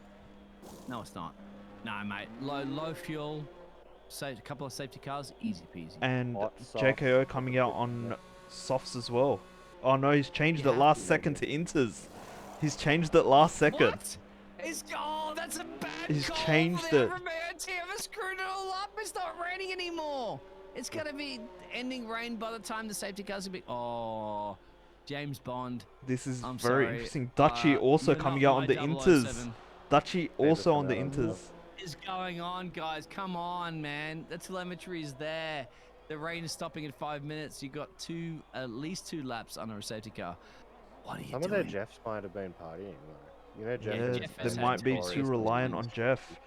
No, it's not. No, mate. Low fuel. A couple of safety cars. Easy peasy. And Hot softs. JKO coming out on softs as well. Oh no, he's changed Yeah. it last second to inters. He's changed it last second. What? That's a bad He's call changed for the it. Everman team. I've screwed it all up. It's not raining anymore. It's gonna be ending rain by the time the safety cars will be. Oh, James Bond. This is I'm very sorry. interesting. Dutchy also you're coming not out on the my inters. 007. Dutchy also on the coming out on inters. What is going on, guys? Come on, man. The telemetry is there. The rain is stopping in 5 minutes. You got at least two laps under a safety car. What are you Some doing? of their Jeffs might have been partying. Though. You know, Jeff. Yeah, Jeff they has might had be stories too with reliant wins. on Jeff.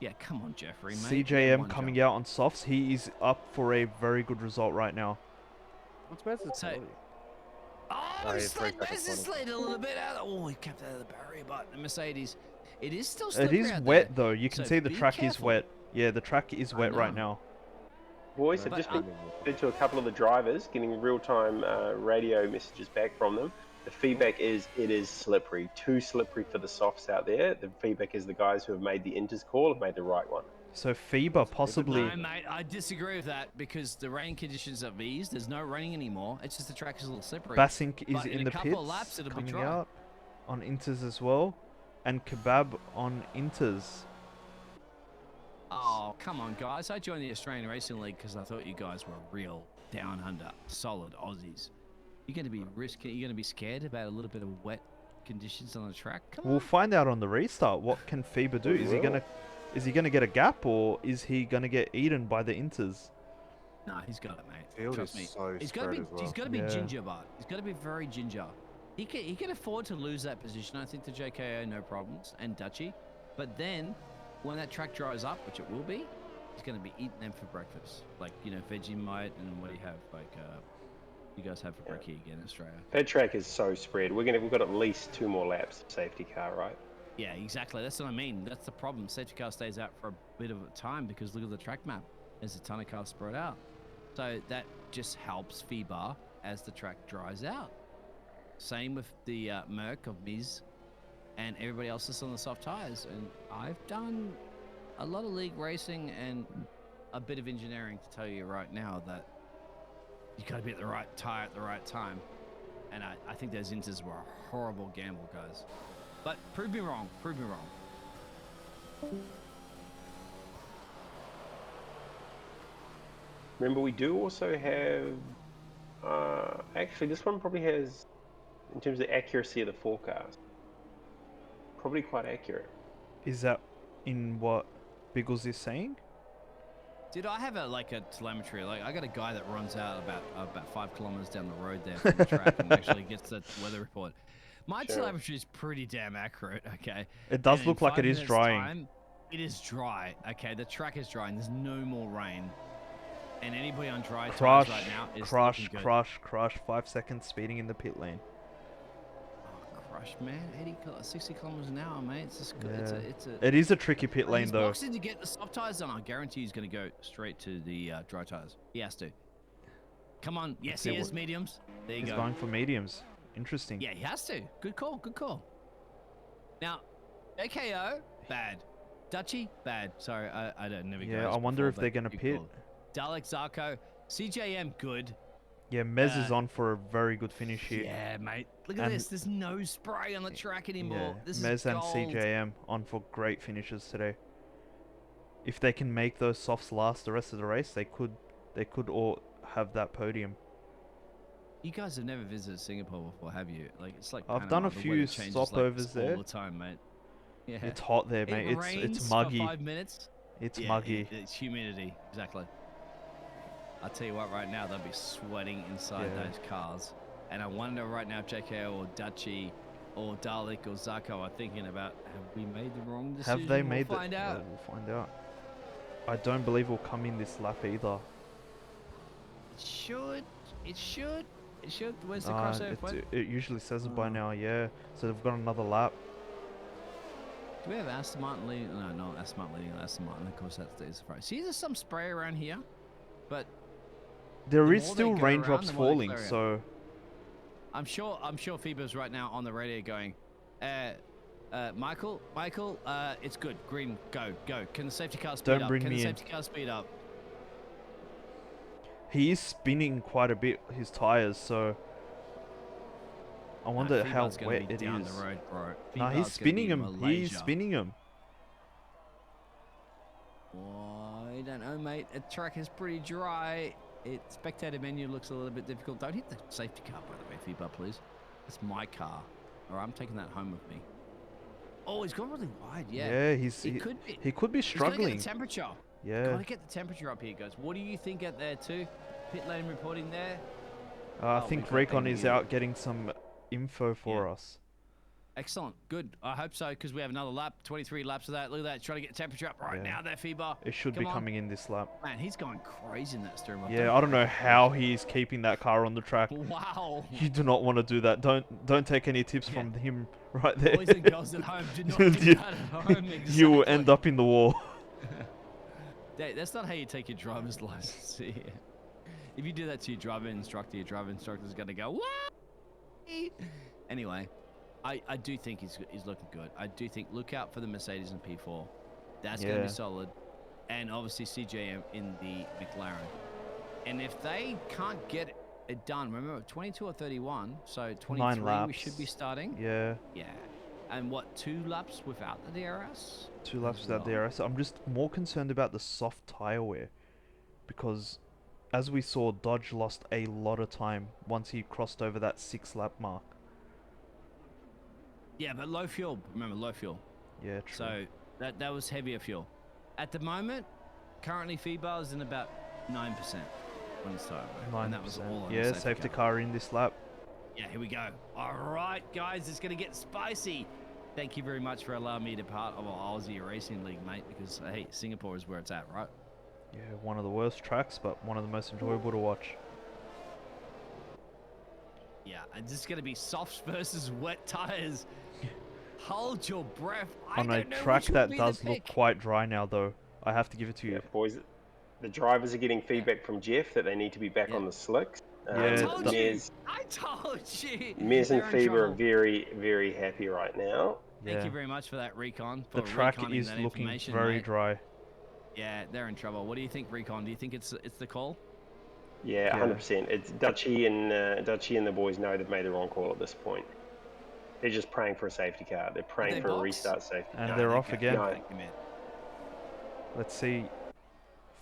Yeah, come on, Jeffrey, mate. CJM coming out on softs. He is up for a very good result right now. What's Bez's So- penalty? Oh, Oh, he he's slid. 3 Bez seconds has warning. slid a little bit out. Oh, he kept out of the barrier, but the Mercedes. It is still It slippery is out wet there. though. You can So see the be track is careful. wet. Yeah, the track is I wet right know. now. Boys have But, just been said to a couple of the drivers, getting real-time radio messages back from them. The feedback is it is slippery, too slippery for the softs out there. The feedback is the guys who have made the inters call have made the right one. So FIBA possibly. No, mate, I disagree with that because the rain conditions have eased. There's no raining anymore. It's just the track is a little slippery. Basink is But in in a the couple pits, of laps, it'll be coming dry. out on inters as well, and Kebab on inters. Oh, come on, guys. I joined the Australian Racing League because I thought you guys were real down under, solid Aussies. You're going to be risky. You're going to be scared about a little bit of wet conditions on the track. Come We'll on. find out on the restart. What can FIBA do? We Is he gonna get a gap or is he gonna get eaten by the inters? Nah, he's got it, mate. Field Trust is me. so He's got to be. spread as well. He's got to be Yeah. ginger, but he's got to be very ginger. He can afford to lose that position. I think to JKO no problems and Dutchy, but then when that track dries up, which it will be, he's going to be eating them for breakfast, like Vegemite and what do you have? Like you guys have for brekkie again in Australia. That track is so spread. We've got at least 2 more laps of safety car, right? Yeah, exactly. That's what I mean. That's the problem. Safety car stays out for a bit of a time because look at the track map. There's a ton of cars spread out. So that just helps FIBA as the track dries out. Same with the Merc of Miz and everybody else that's on the soft tires. And I've done a lot of league racing and a bit of engineering to tell you right now that you got to be at the right tire at the right time. And I think those inters were a horrible gamble, guys. But prove me wrong. Prove me wrong. Remember, we do also have. Actually, this one probably has, in terms of accuracy of the forecast, probably quite accurate. Is that in what Biggles is saying? Did I have a telemetry? Like I got a guy that runs out about 5 kilometers down the road there from the track and actually gets the weather report. My Sure. telemetry is pretty damn accurate. Okay. It does And in look like 5 it is minutes' drying. time, it is dry. Okay, the track is dry and there's no more rain. And anybody on dry Crush, tires right now is crush, looking good. crush. 5 seconds speeding in the pit lane. Oh, crush, man. 60 kilometers an hour, mate. It's just good. Yeah. It's a. It is a tricky pit lane He's though. boxing to get the soft tires on. I guarantee he's going to go straight to the dry tires. He has to. Come on. Yes, see he is what- mediums. There you He's go. going for mediums. Interesting. Yeah, he has to. Good call. Good call. Now, AKO, bad. Dutchy, bad. Sorry, I don't never. Yeah, goes I wonder before, if they're but gonna good pit. call. Dalek, Zarko, CJM, good. Yeah, Mez is on for a very good finish here. Yeah, mate. Look at And- this. There's no spray on the track anymore. Yeah, This Mez is and gold. CJM on for great finishes today. If they can make those softs last the rest of the race, they could all have that podium. You guys have never visited Singapore before, have you? Like, it's like I've Panama. done a The few weather changes, like, stopovers there. all the time, mate. Yeah. It's hot there, mate. It It's rains muggy. for 5 minutes. It's Yeah, muggy. It's humidity, exactly. I'll tell you what, right now they'll be sweating inside Yeah. those cars, and I wonder right now if JKO or Dutchy or Dalek or Zarko are thinking about, have we made the wrong decision? Have they made we'll find out. Yeah, we'll find out. I don't believe we'll come in this lap either. It should. It should. It should. Where's the Ah, crossover point? it usually says it by Oh. now, yeah. So they've got another lap. Do we have Aston Martin leading? No, not Aston Martin leading. Aston Martin. Of course, that's the surprise. See, there's some spray around here, but There The is more they still go raindrops around, the more they falling, clear out. so I'm sure FIBA's right now on the radio going, Michael, it's good. Green, go. Can the safety car speed Don't up? bring Can me the in. safety car speed up? he is spinning quite a bit his tires, so I wonder how FIBA's gonna wet be it down is. the road, bro. Nah, FIBA's he's gonna spinning be him. He's Malaysia. spinning him. Oh, I don't know, mate. The track is pretty dry. Spectator menu looks a little bit difficult. Don't hit the safety car, by the way, FIBA, please. It's my car. All right, I'm taking that home with me. Oh, he's gone really wide. Yeah. Yeah, He he could be. he could be He's gotta struggling. get the temperature. Yeah. Gotta get the temperature up here, guys. What do you think out there too? Pit lane reporting there. I Oh, think we've got Recon Penguin is here. out getting some info for us. Excellent. Good. I hope so, because we have another lap. 23 laps of that. Look at that. Trying to get the temperature up right Yeah. now there, FIBA. It should Come be on. coming in this lap. Man, he's going crazy in that steering wheel. Yeah, I don't know how he's keeping that car on the track. Wow. You do not want to do that. Don't take any tips Yeah. from him right there. Boys and girls at home, do not do You- that at home. You will end Exactly. up in the wall. That's not how you take your driver's license here. If you do that to your driving instructor's going to go, what? Anyway, I do think he's looking good. I do think, look out for the Mercedes and P4. That's going to Yeah. be solid. And obviously CJM in the McLaren. And if they can't get it done, remember 22 or 31, so 23 9 laps. we should be starting. Yeah, Yeah. And what, 2 laps without the DRS? 2 laps As without well. DRS. I'm just more concerned about the soft tire wear, because as we saw, Dodge lost a lot of time once he crossed over that 6 lap mark. Yeah, but low fuel. Remember, low fuel. Yeah, true. So that was heavier fuel. At the moment, currently FIBA is in about 9% on his tire wear, and that was 9%. all on the Yeah, safety car in this lap. Yeah, here we go. All right, guys, it's gonna get spicy. Thank you very much for allowing me to part of our Aussie Racing League, mate. Because hey, Singapore is where it's at, right? Yeah, one of the worst tracks, but one of the most enjoyable to watch. Yeah, and this is gonna be softs versus wet tires. Hold your breath. I On a don't know track which would that be does the look pick. quite dry now, though. I have to give it to Yeah, you. boys. The drivers are getting feedback from Jeff that they need to be back Yeah. on the slicks. Yeah, I told you. Mez, I told you. Mez and They're in FIBA are trouble. very, very happy right now. Thank Yeah. you very much for that, Recon. The for track reconning is that looking information, very mate. dry. Yeah, they're in trouble. What do you think, Recon? Do you think it's the call? Yeah, Yeah. 100%. It's Dutchy and the boys know they've made the wrong call at this point. They're just praying for a safety car. They're praying they for a box? restart safety And car. they're off again. No. Thank you, man. Let's see.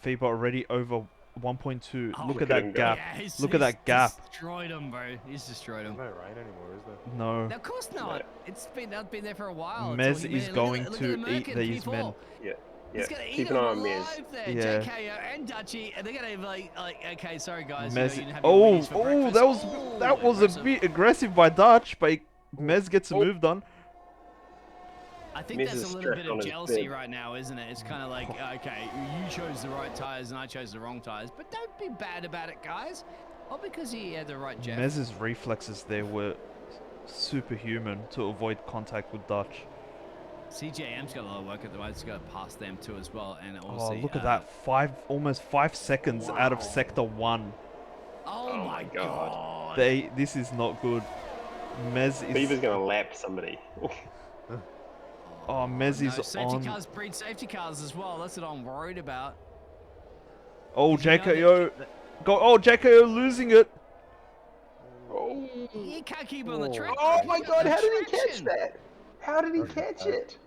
FIBA already over 1.2. Oh, Look at look at that him go. gap. Yeah, Look at that gap. Destroyed him, bro. He's destroyed There's him. no rain anymore, is there? No. Now, of course not. It's been there for a while. Mez It's all is humid. going look at to the Merc eat in these P4. men. Yeah. He's gonna eat Keep an them eye on alive Mez. there, Yeah. JKO and Dutchy, and they're gonna be like, okay, sorry guys. Mez. You know, you have your Oh, Wheaties for breakfast. that was Oh, that was aggressive. a bit aggressive by Dutch, but Mez gets a move done. I think Mez that's is a little strapped bit on of his jealousy bed. right now, isn't it? It's kind of like, okay, you chose the right tires and I chose the wrong tires, but don't be bad about it, guys. All because he had the right jet. Mez's reflexes there were superhuman to avoid contact with Dutch. CJM's got a lot of work at the moment. He's got to pass them too as well, and Oh, obviously. look at that! Almost 5 seconds out of Wow. sector 1. Oh my god! This is not good. Mez FIBA's is. going to lap somebody. Oh, Mez no, is safety on. cars breed safety cars as well. That's what I'm worried about. Oh, Did you know JKO. that- Go. Oh, JKO losing it. Oh, He can't keep on the track. oh He's my got God! no How did he catch traction. that? How did he Okay, catch so- it?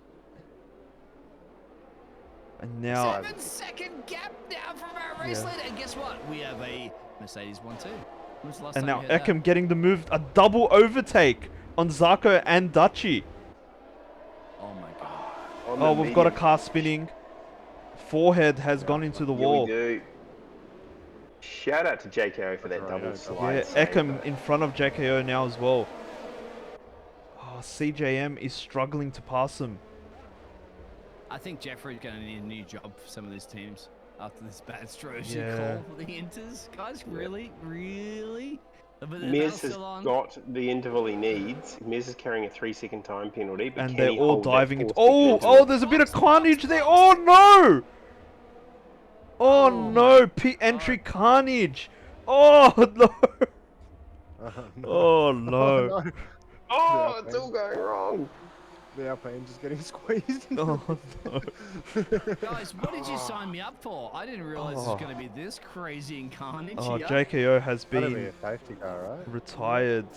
And now, 7-second gap now from our race Yeah. leader. And guess what? We have a Mercedes 1-2. When was the last and time now you heard that? Ekem getting the move, a double overtake on Zarko and Dutchy. Oh my god. On Oh, the we've got a medium. car spinning. Forehead has Yeah, gone into the Here wall. we do. Shout out to JKO for that That's double right, slide Yeah, save. Ekem in front of JKO now as well. Oh, CJM is struggling to pass him. I think Jeffrey's going to need a new job for some of these teams after this bad Strojan Yeah. call for the Inters. Guys, really? Really? But the Miz battle's has still on. got the interval he needs. Miz is carrying a 3-second time penalty, but And can they're he all hold that diving into. 4-second Oh, interval? oh, there's a bit of carnage there. Oh no! Oh no! Pit entry carnage. Oh no! Oh no! no. Oh, it's all going wrong. The Alpine's just getting squeezed. Oh no! Guys, what did you sign me up for? I didn't realize it was going to be this crazy and carnage Oh, here. JKO has That'd be been a safety car, right? retired.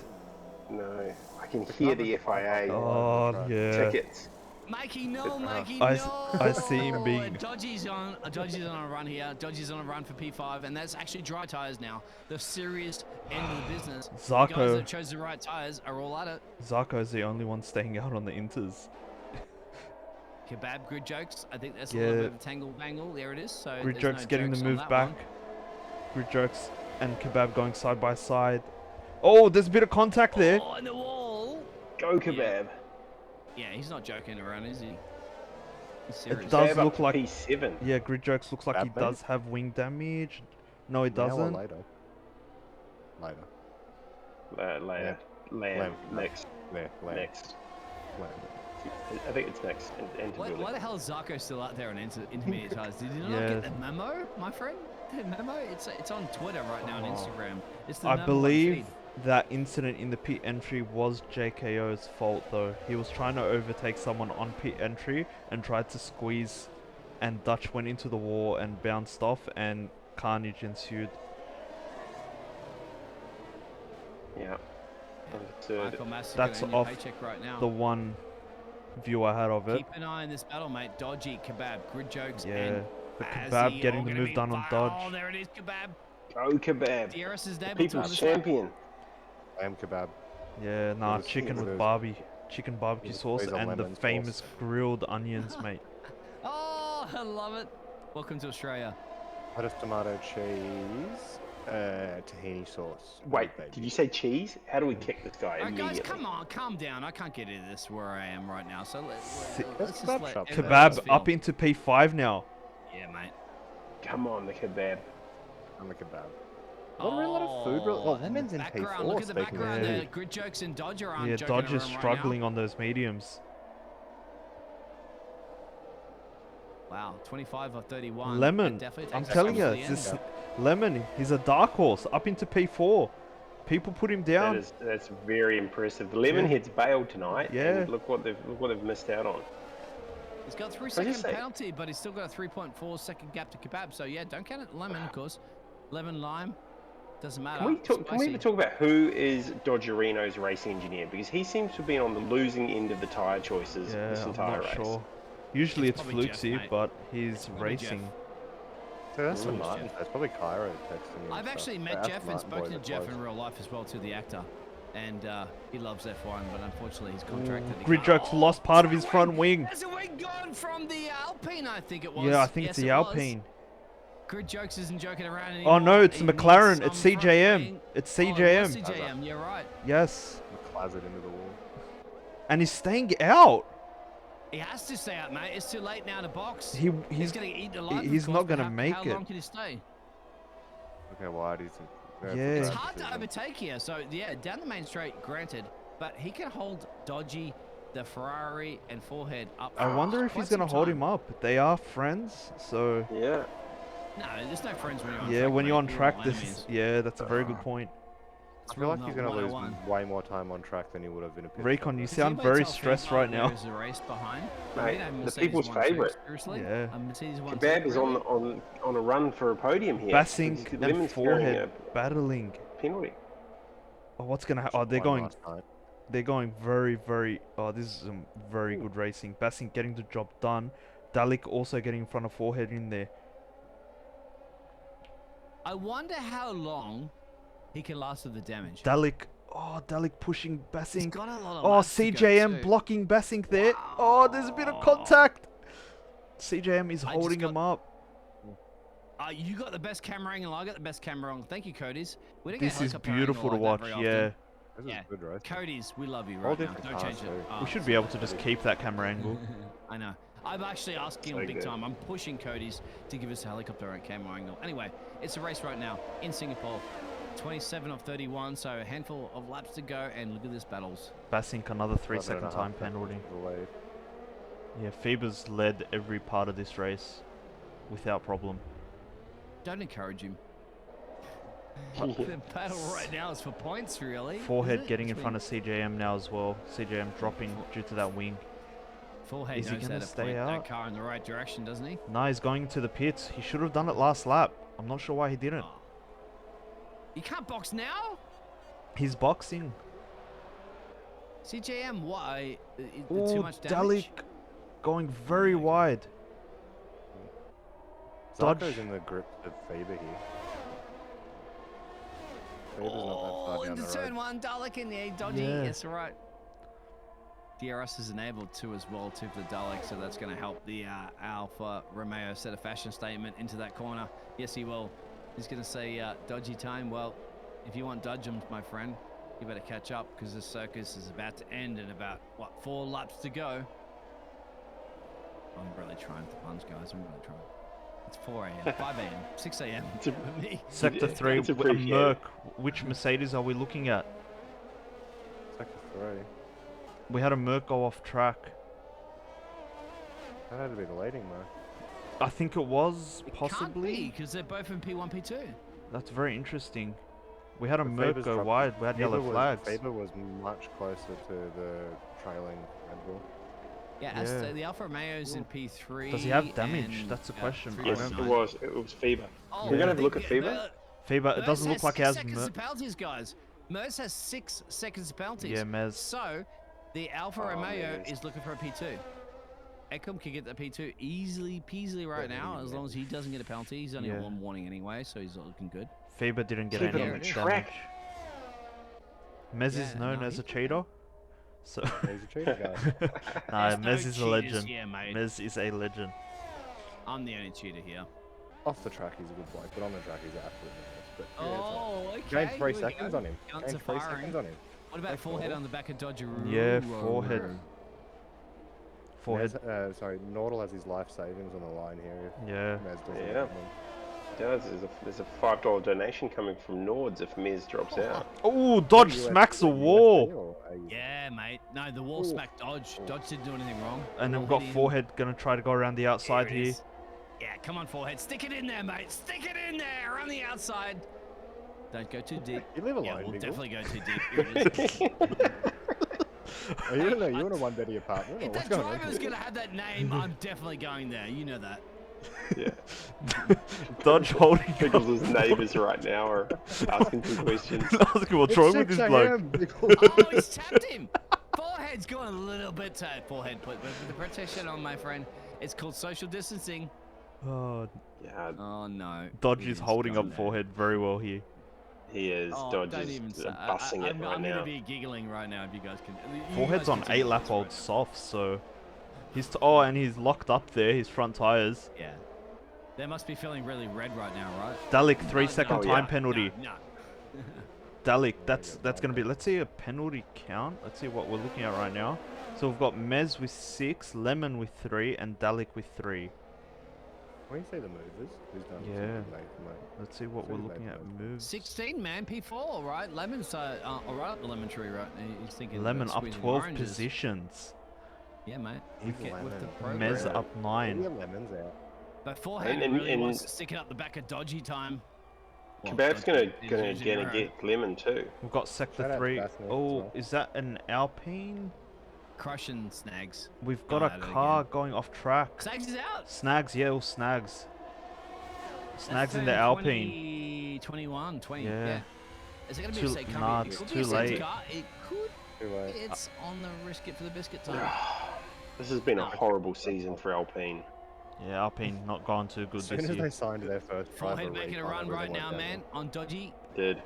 No, I can hear the FIA Oh right. yeah. tickets. Mikey, no, Mikey, I no. I see him being. Dodgy's on a run here. Dodgy's on a run for P5, and that's actually dry tires now. The serious end of the business. The guys Zarko. that chose the right tires are all at it. Zarko's the only one staying out on the Inters. Kebab grid jokes. I think that's a Yeah. little bit of a tangle bangle. There it is. So Grid there's Jokes no getting the jokes on move that back. one. Grid Jokes and Kebab going side by side. Oh, there's a bit of contact there. Oh, on the wall. Go Kebab. Yeah, he's not joking around, is he? He's serious. It does Kebab up look to like. P7. Yeah, Grid Jokes looks like he Bad thing? does have wing damage. No, he Now or doesn't. later? Later. Later. Lamb. Next. There. Later. Next. Later. I think it's next. Why the hell is Zarko still out there on intermediate tires? Did you not Yeah. get the memo, my friend? The memo? It's on Twitter right now and Instagram. It's the I number one believe feed. that incident in the pit entry was JKO's fault though. He was trying to overtake someone on pit entry and tried to squeeze, and Dutch went into the wall and bounced off, and carnage ensued. Yeah. Michael Massey That's getting your off paycheck right now. The one view I had of it. Keep an eye on this battle, mate. Dodgy, Kebab, Grid Jokes, Yeah, and the Bazzi Kebab all getting the gonna move be done on Oh, Dodge. there it is, Kebab. Go Kebab. DRS is able to People's understand. champion. Lamb kebab. Yeah, nah, was- chicken it with was- chicken barbecue was sauce always on and the lemon sauce. famous grilled onions, mate. Oh, I love it. Welcome to Australia. Lettuce, tomato, cheese, tahini sauce. Wait, baby. did you say cheese? How do we kick this guy All right, immediately? guys, come on, calm down. I can't get into this where I am right now. So Si- let's just Kebab let shop. everybody else Kebab feel. up into P5 now. Yeah, mate. Come on, the kebab. I'm a kebab. Not really a lot of food. Oh, and the Lemon's in background, P4. Look at the Speaking of background Yeah. there. Grid Jokes and Dodger aren't Yeah, joking Dodge is around right struggling now. on those mediums. Wow, 25 of 31. Lemon, That definitely I'm takes us telling to you, the end. this Lemon, he's a dark horse up into P4. People put him down. That's very impressive. The Lemonheads bailed tonight. Yeah. And look what they've missed out on. He's got a I 3-second just say- penalty, but he's still got a 3.4-second gap to Kebab. So yeah, don't count it. Lemon, of course. Lemon, lime, doesn't matter. Can we Spicy. even talk about who is Dodgerino's race engineer? Because he seems to have been on the losing end of the tyre choices Yeah, this I'm entire not race. sure. Usually It's it's probably Jeff, Fluxy, mate. but he's probably Jeff. racing. So that's the Ooh, Martin. Jeff. It's probably Cairo texting him. I've stuff. actually They met asked Jeff and Martin spoken boys to Jeff close. in real life as well, to the actor. And he loves F1, but unfortunately he's contracted. He Grid can't- Jokes lost part of there's his a front wing. There's a wing gone from the Alpine, I think it was. Yeah, I think Yes, it's the it was. Alpine. Grid Jokes isn't joking around anymore. Oh no, it's He the needs McLaren. It's some front CJM. wing. It's Oh, it was CJM. CJM, you're right. Yes. Closet into the wall. And he's staying out. He has to stay out, mate. It's too late now to box. He's He's going to eat the life. he's not gonna make How it. long can he stay? Look how wide he's. Yeah. It's hard to overtake here. So, yeah, down the main straight, granted. But he can hold Dodgy, the Ferrari, and Forehead up. I wonder if quite he's gonna some hold time. him up. They are friends, so Yeah. No, there's no friends when you're on yeah. track, When you're on mate. You're track, all this enemies. yeah, that's a very good point. I feel like he's going to lose way more time on track than he would have in a pit. Recon, you Does sound anybody very tell stressed FIFA right now. There is a race behind. Mate, I mean, the people's Mercedes won too, favourite. Seriously? Yeah. A Mercedes won Kebab too, is really? on a run for a podium here. Basink and Lemon's carrying Forehead battling. a penalty. Oh, what's gonna happen? Oh, they're Won going. last night. They're going very. Oh, this is some very good racing. Basink getting the job done. Dalik also getting in front of Forehead in there. I wonder how long he can last with the damage. Dalik. Oh, Dalik pushing He's Basink. got a lot of Oh, laps to go CJM too. blocking Basink there. Oh, there's a bit of contact. CJM is I just holding got- him up. You got the best camera angle. I got the best camera angle. Thank you, Cody's. We don't This get is helicopter beautiful to angle like watch. that very Yeah. often. This is Yeah. good race. Cody's, we love you All right now. different Don't cars change it. too. Oh, We should be able to just keep that camera angle. I know. I'm actually asking So him big good. time. I'm pushing Cody's to give us a helicopter and camera angle. Anyway, it's a race right now in Singapore. 27 of 31, so a handful of laps to go, and look at this battles. Basink another 3-second time penalty. Yeah, Feber's led every part of this race without problem. Don't encourage him. The battle right now is for points, really. Forehead getting in front of CJM now as well. CJM dropping due to that wing. Forehead Is he knows gonna how to stay point out? that car in the right direction, doesn't he? Nah, he's going to the pits. He should have done it last lap. I'm not sure why he didn't. Oh. You can't box now? He's boxing. CJM, why? Too Oh, much damage? Dalik going very wide. Dodge. Zarko's in the grip of Faber here. Faber's not that far down into the turn road. one, Dalek in there, dodgy. Yeah. Yes, right. DRS is enabled too as well too for the Dalek, so that's going to help the Alfa Romeo set a fashion statement into that corner. Yes, he will. He's going to say dodgy time. Well, if you want dodgems, my friend, you better catch up because this circus is about to end in about, what, 4 laps to go. I'm really trying for puns, guys. I'm really trying. It's 4 a.m., 5 a.m., 6 a.m. for me. Sector 3, it's a appreciated. Merc. Which Mercedes are we looking at? Sector 3. We had a Merc go off track. That had to be the leading though. I think it was, possibly. because they're both in P1, P2. That's very interesting. We had a But Merc Faber's go dropped- wide. We had yellow flags. Faber was much closer to the trailing Red Bull. Yeah, Yeah. as the Alfa Romeo's in P3. Does he have damage? and, That's the question. I Yes, don't it know. was. It was Fever. Oh, We're gonna have a they- look at Fever. Fever, it doesn't look like he has 6 seconds Merc. of penalties, guys. Merz has 6 seconds of penalties. Yeah, Mez. So, the Alfa Oh, Romeo Mez. is looking for a P2. Ekom can get the P2 easily peasily right now, as long as he doesn't get a penalty. He's only Yeah. got 1 warning anyway, so he's looking good. Fever didn't get Keep any it on damage. track. Mez Yeah, is known no, as a he- cheater. So He's a cheater guy. nah, There's no Mez is a cheaters legend. here, mate. Mez is a legend. I'm the only cheater here. Off the track, he's a good bloke, but on the track, he's absolutely nice. But yeah, it's all Oh, okay. right. Gained 3 here we seconds go. on him. Guns Gained are 3 firing. seconds on him. What about Thanks, forehead Paul. on the back of Dodgeroo? Yeah, forehead. Forehead. Sorry, Nordal has his life savings on the line here. Yeah. If Mez doesn't Yeah. get one. There's a $5 donation coming from Nords if Miz drops out. Oh, Dodge USD smacks a wall. or a- Yeah, mate. No, the wall Ooh. smacked Dodge. Dodge didn't do anything wrong. And then we've Wall got hit him. Forehead gonna try to go around the outside There it here. is. Yeah, come on, forehead. Stick it in there, mate. Stick it in there on the outside. Don't go too deep. You live alone, Yeah, we'll Biggle. definitely go too deep. Here it is. Are you in a one-beddy apartment? Or If what's that going on? driver's going to have that name, I'm definitely going there. You know that. Yeah. Dodge holding up. Pickles' neighbours right now are asking some questions. Asking what's wrong with this bloke. Oh, he's tapped him. Forehead's going a little bit tight. Forehead, put the protection on, my friend. It's called social distancing. Oh, Yeah, Oh, no. Dodge He is holding gone up there. Forehead very well here. he is. Oh, Dodge don't is even say. bussing it I'm right going now. to be giggling right now if you guys can. you Forehead's guys on continue 8 lap this old right soft, so he's oh, and he's locked up there. His front tires. now. Yeah. They must be feeling really red right now, right? Dalik No, 3-second Oh, time yeah. penalty. No. Dalik, that's gonna be. Let's see a penalty count. Let's see what we're looking at right now. So we've got Mez with 6, Lemon with 3, and Dalik with 3. When you say the movers, who's done Yeah. something, mate? Let's see what So we're he's looking made at. the Moves. 16, man. P4, right? Lemon's right up the lemon tree, right? He's thinking Lemon about up squeezing 12 oranges. positions. Yeah, mate. He's With the Lemon. program. Mez up All 9. your lemons out. But Forehead And- really and- wants to stick it up the back of Dodgy time. Well, Kebab's dodgy gonna is using her get Lemon too. We've got sector Shout out to 3. Bethany as Oh, well. is that an Alpine? crushing Snags. We've Going got a at it car again. going off track. Snags is out. Snags, yeah, all Snags. Snags in the That's Alpine. 20, 21, 20. Yeah. Yeah. Is it going to be Too- a safe car? nah, It it's could too be a safety late. car. It could. Too late. It's on the risk it for the biscuit time. This has been a horrible season for Alpine. Yeah, Alpine not gone too good As soon this as year. they signed their first driver Forehead making a recon, run everything right went now, man. downhill. On Dodgy. Did.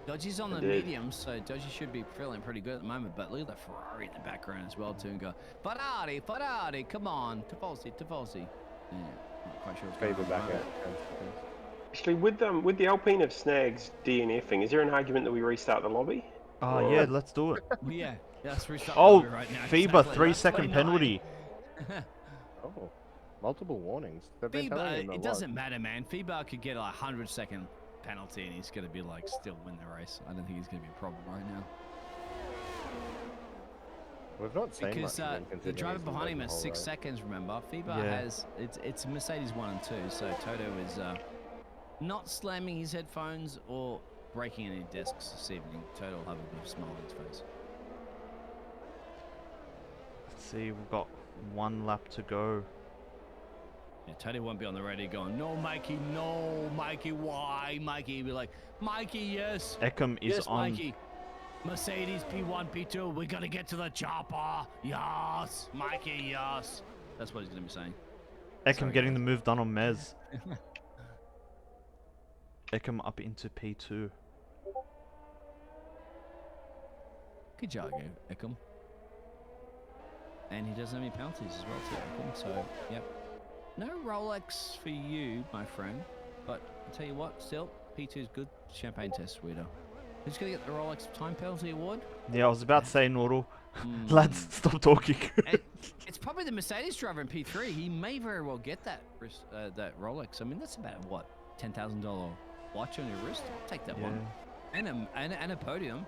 Dodgy's on I the did. medium, so Dodgy should be feeling pretty good at the moment. But look at that Ferrari in the background as well, too. And go, Ferrari, come on. Tifosi. Yeah, not quite sure what's going Faber on. back at the at moment. 10 seconds. Actually, with the Alpine of Snags DNFing, is there an argument that we restart the lobby? Oh, yeah, let's do it. Yeah, let's restart Oh, the lobby right now. FIBA, Exactly. 3-second 29. penalty. Oh, multiple warnings. They've been telling him FIBA, a it lot. doesn't matter, man. FIBA could get a 100-second penalty and he's going to be like still win the race. I don't think he's going to be a problem right now. We've not seen Because much of him the considering driver he's been behind him the has whole 6 race. seconds, remember? FIBA Yeah. has, it's Mercedes 1 and 2, so Toto is not slamming his headphones or breaking any desks this evening. Toto will have a bit of a smile on his face. Let's see, we've got 1 lap to go. Yeah, Toto won't be on the radio going, no, Mikey, why? Mikey will be like, Mikey, yes. Ekem is Yes, on. Mikey. Mercedes P1, P2, we gotta get to the chopper. Yes, Mikey, yes. That's what he's gonna be saying. Ekem Sorry, getting guys. the move done on Mez. Ekem up into P2. Good job, Ekum. And he doesn't have any penalties as well, too, Ekum. So, yep. No Rolex for you, my friend. But I'll tell you what, still, P2 is good. Champagne test, sweeter. Who's gonna get the Rolex time penalty award? Yeah, I was about to say, Noro. Hmm. Lads, stop talking. And it's probably the Mercedes driver in P3. He may very well get that that Rolex. I mean, that's about what, $10,000 watch on your wrist. I'll take that one, and a podium.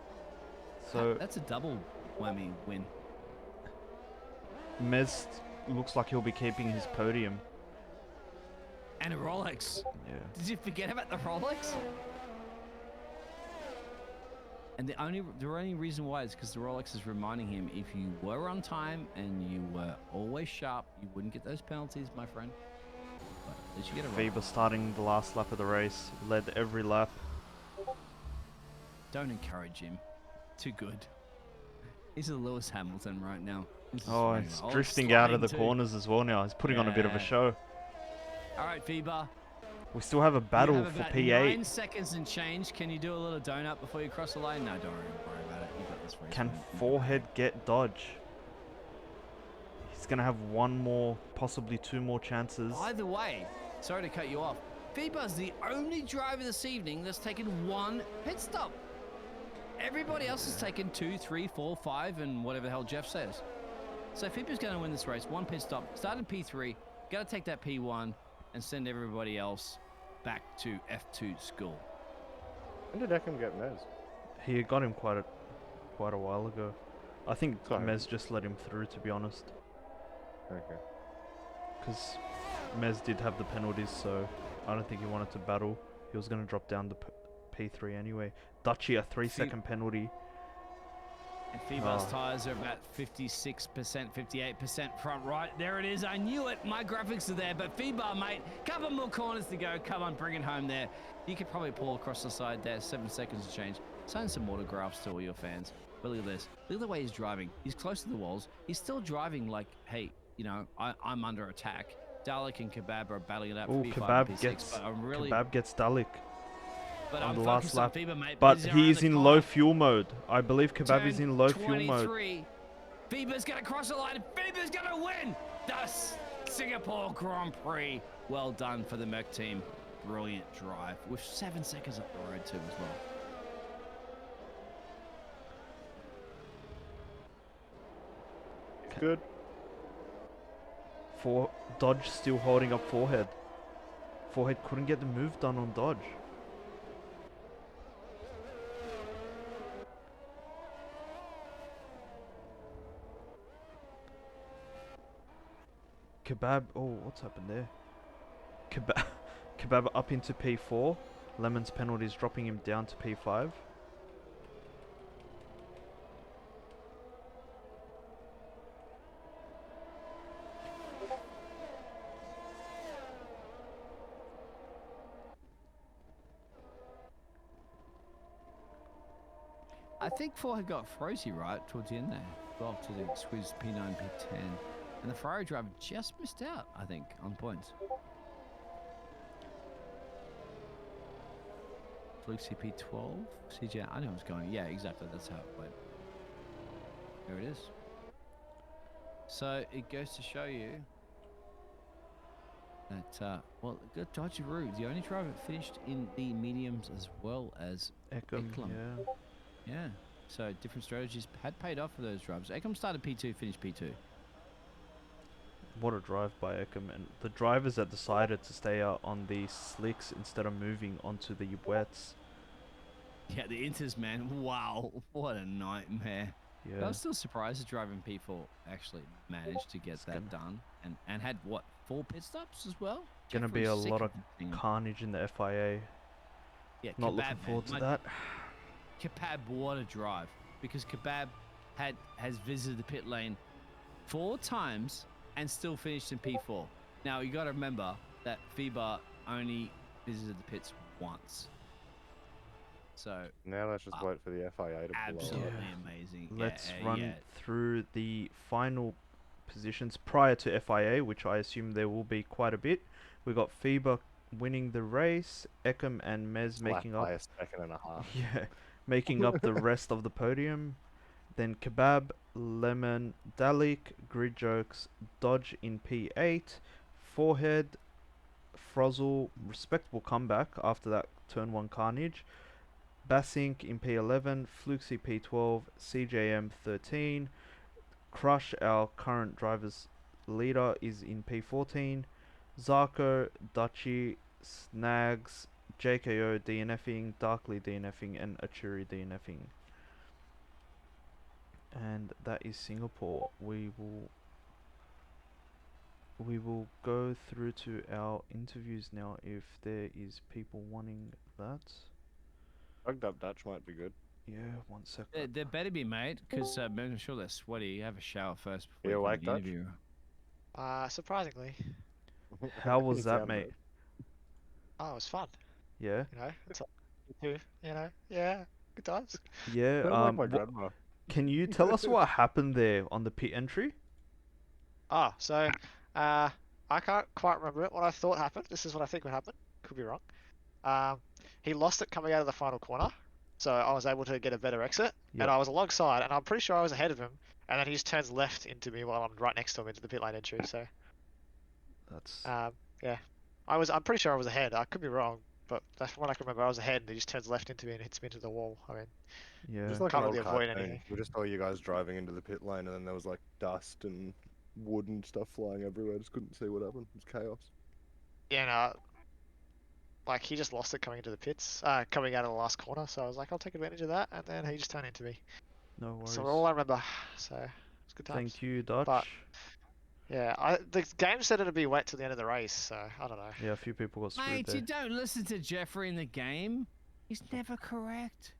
So, That's a double whammy win. Mez looks like he'll be keeping his podium. And a Rolex. Yeah. Did you forget about the Rolex? And the only reason why is because the Rolex is reminding him if you were on time and you were always sharp, you wouldn't get those penalties, my friend. But at least you get a Rolex. FIBA starting the last lap of the race. Led every lap. Don't encourage him. Too good. He's a Lewis Hamilton right now. He's just Oh, running. he's Oh, drifting out of the sliding too. corners as well now. He's putting on a bit of a Yeah. show. All right, FIBA. We still have a battle You have for about P8. 9 seconds and change. Can you do a little donut before you cross the line? No, don't worry about it. You got this race. Can mate. You got Forehead get dodge? He's gonna have 1 more, possibly 2 more chances. Either way, sorry to cut you off. FIBA's the only driver this evening that's taken 1 pit stop. Everybody else has taken 2, 3, 4, 5, and whatever the hell Jeff says. So FIBA's going to win this race. 1 pit stop. Start in P3. Got to take that P1 and send everybody else back to F2 school. When did Ekem get Mez? He got him quite a while ago. I think Sorry. Mez just let him through, to be honest. Okay. Because Mez did have the penalties, so I don't think he wanted to battle. He was going to drop down to P3 anyway. Dutchy, a 3-second penalty. And FIBA's Oh. tires are about 56%, 58% front right. There it is. I knew it. My graphics are there. But FIBA, mate, couple more corners to go. Come on, bring it home there. You could probably pull across the side there. 7 seconds to change. Send some autographs to all your fans. But look at this. Look at the way he's driving. He's close to the walls. He's still driving like, hey, you know, I'm under attack. Dalek and Kebab are battling it out for Oh, P5 Kebab and P6. gets But I'm really... Kebab gets Dalek But on I'm the last focused on lap. FIBA, mate. But because he around is the in corner. low fuel mode. I believe Kebab is Turn in low fuel mode. 23. FIBA's going to cross the line. FIBA's going to win the Singapore Grand Prix. Well done for the Merc team. Brilliant drive with 7 seconds up the road too as well. It's good. For Dodge still holding up Forehead. Forehead couldn't get the move done on Dodge. Kebab, oh, what's happened there? Kebab up into P4. Lemon's penalties dropping him down to P5. I think 4 had got Frozy right towards the end there. Well, to the squeeze P9, P10. And the Ferrari driver just missed out, I think, on points. Fluke CP12, CJ, I know what's going. Yeah, exactly. That's how it went. There it is. So it goes to show you that, well, good Dodgeroo, the only driver that finished in the mediums as well as Eckham, Eklund. yeah. Yeah. So different strategies had paid off for those drivers. Eklund started P2, finished P2. What a drive by Eckham. And the drivers that decided to stay out on the slicks instead of moving onto the wets. Yeah, the Inters, man. Wow. What a nightmare. Yeah. I was still surprised the driver in P4 actually managed to get that done. And had, what, 4 pit stops as well? Gonna be a lot of carnage in the FIA. Yeah, Not Kebab, looking forward to that. Kebab, what a drive. Because Kebab has visited the pit lane 4 times and still finished in P4. Now, you got to remember that FIBA only visited the pits once. So now let's just wait for the FIA to blow absolutely up. amazing. Let's run through the final positions prior to FIA, which I assume there will be quite a bit. We got FIBA winning the race, Eckham and Mez making up by a second and a half. yeah, making up the rest of the podium. Then Kebab, Lemon, Dalik, Grid Jokes, Dodge in P8, Forehead, Frozzle, respectable comeback after that turn 1 carnage. Basink in P11, Fluxy P12, CJM 13, Crush, our current driver's leader, is in P14, Zarko, Dutchy, Snags, JKO DNFing, Darkly DNFing, and Achuri DNFing. And that is Singapore. We will go through to our interviews now if there is people wanting that. Bugged up Dutch might be good. Yeah, 1 second. They better be, mate, because making sure they're sweaty. Have a shower first before You you awake, come to Dutch? the interview. Surprisingly. How was You that, sound mate? it. Oh, it was fun. Yeah? You know, it's like you too, you know, yeah, good times. Yeah, Sound like my grandma. can you tell us what happened there on the pit entry? Oh, so, I can't quite remember it. What I thought happened. This is what I think would happen. Could be wrong. He lost it coming out of the final corner, so I was able to get a better exit, Yep. and I was alongside, and I'm pretty sure I was ahead of him, and then he just turns left into me while I'm right next to him into the pit lane entry. So, That's yeah, I'm pretty sure I was ahead. I could be wrong, but that's from what I can remember. I was ahead, and he just turns left into me and hits me into the wall. I mean, yeah. Just like Can't an old really avoid cartoon. anything. We just saw you guys driving into the pit lane, and then there was like dust and wood and stuff flying everywhere. Just couldn't see what happened. It was chaos. Yeah, no, like he just lost it coming into the pits, coming out of the last corner. So I was like, I'll take advantage of that, and then he just turned into me. No worries. So all I remember. So it's good times. Thank you, Dutch. But yeah, the game said it'd be wet till the end of the race, so I don't know. Yeah, a few people got screwed Mate, there. you don't listen to Jeffrey in the game. He's never correct.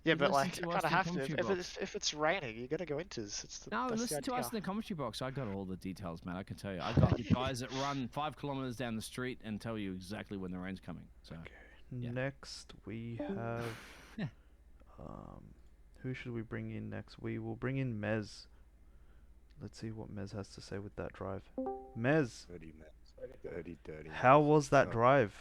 Yeah, You but listen like, to you us kind of in have to. commentary If it's raining, you gotta go inters. No, that's listen the to us in idea. the commentary box. I got all the details, man. I can tell you. I got guys that run 5 kilometers down the street and tell you exactly when the rain's coming. So yeah. Next, we have... Yeah. Who should we bring in next? We will bring in Mez. Let's see what Mez has to say with that drive. Mez, Dirty man. Dirty. how was that Oh. drive?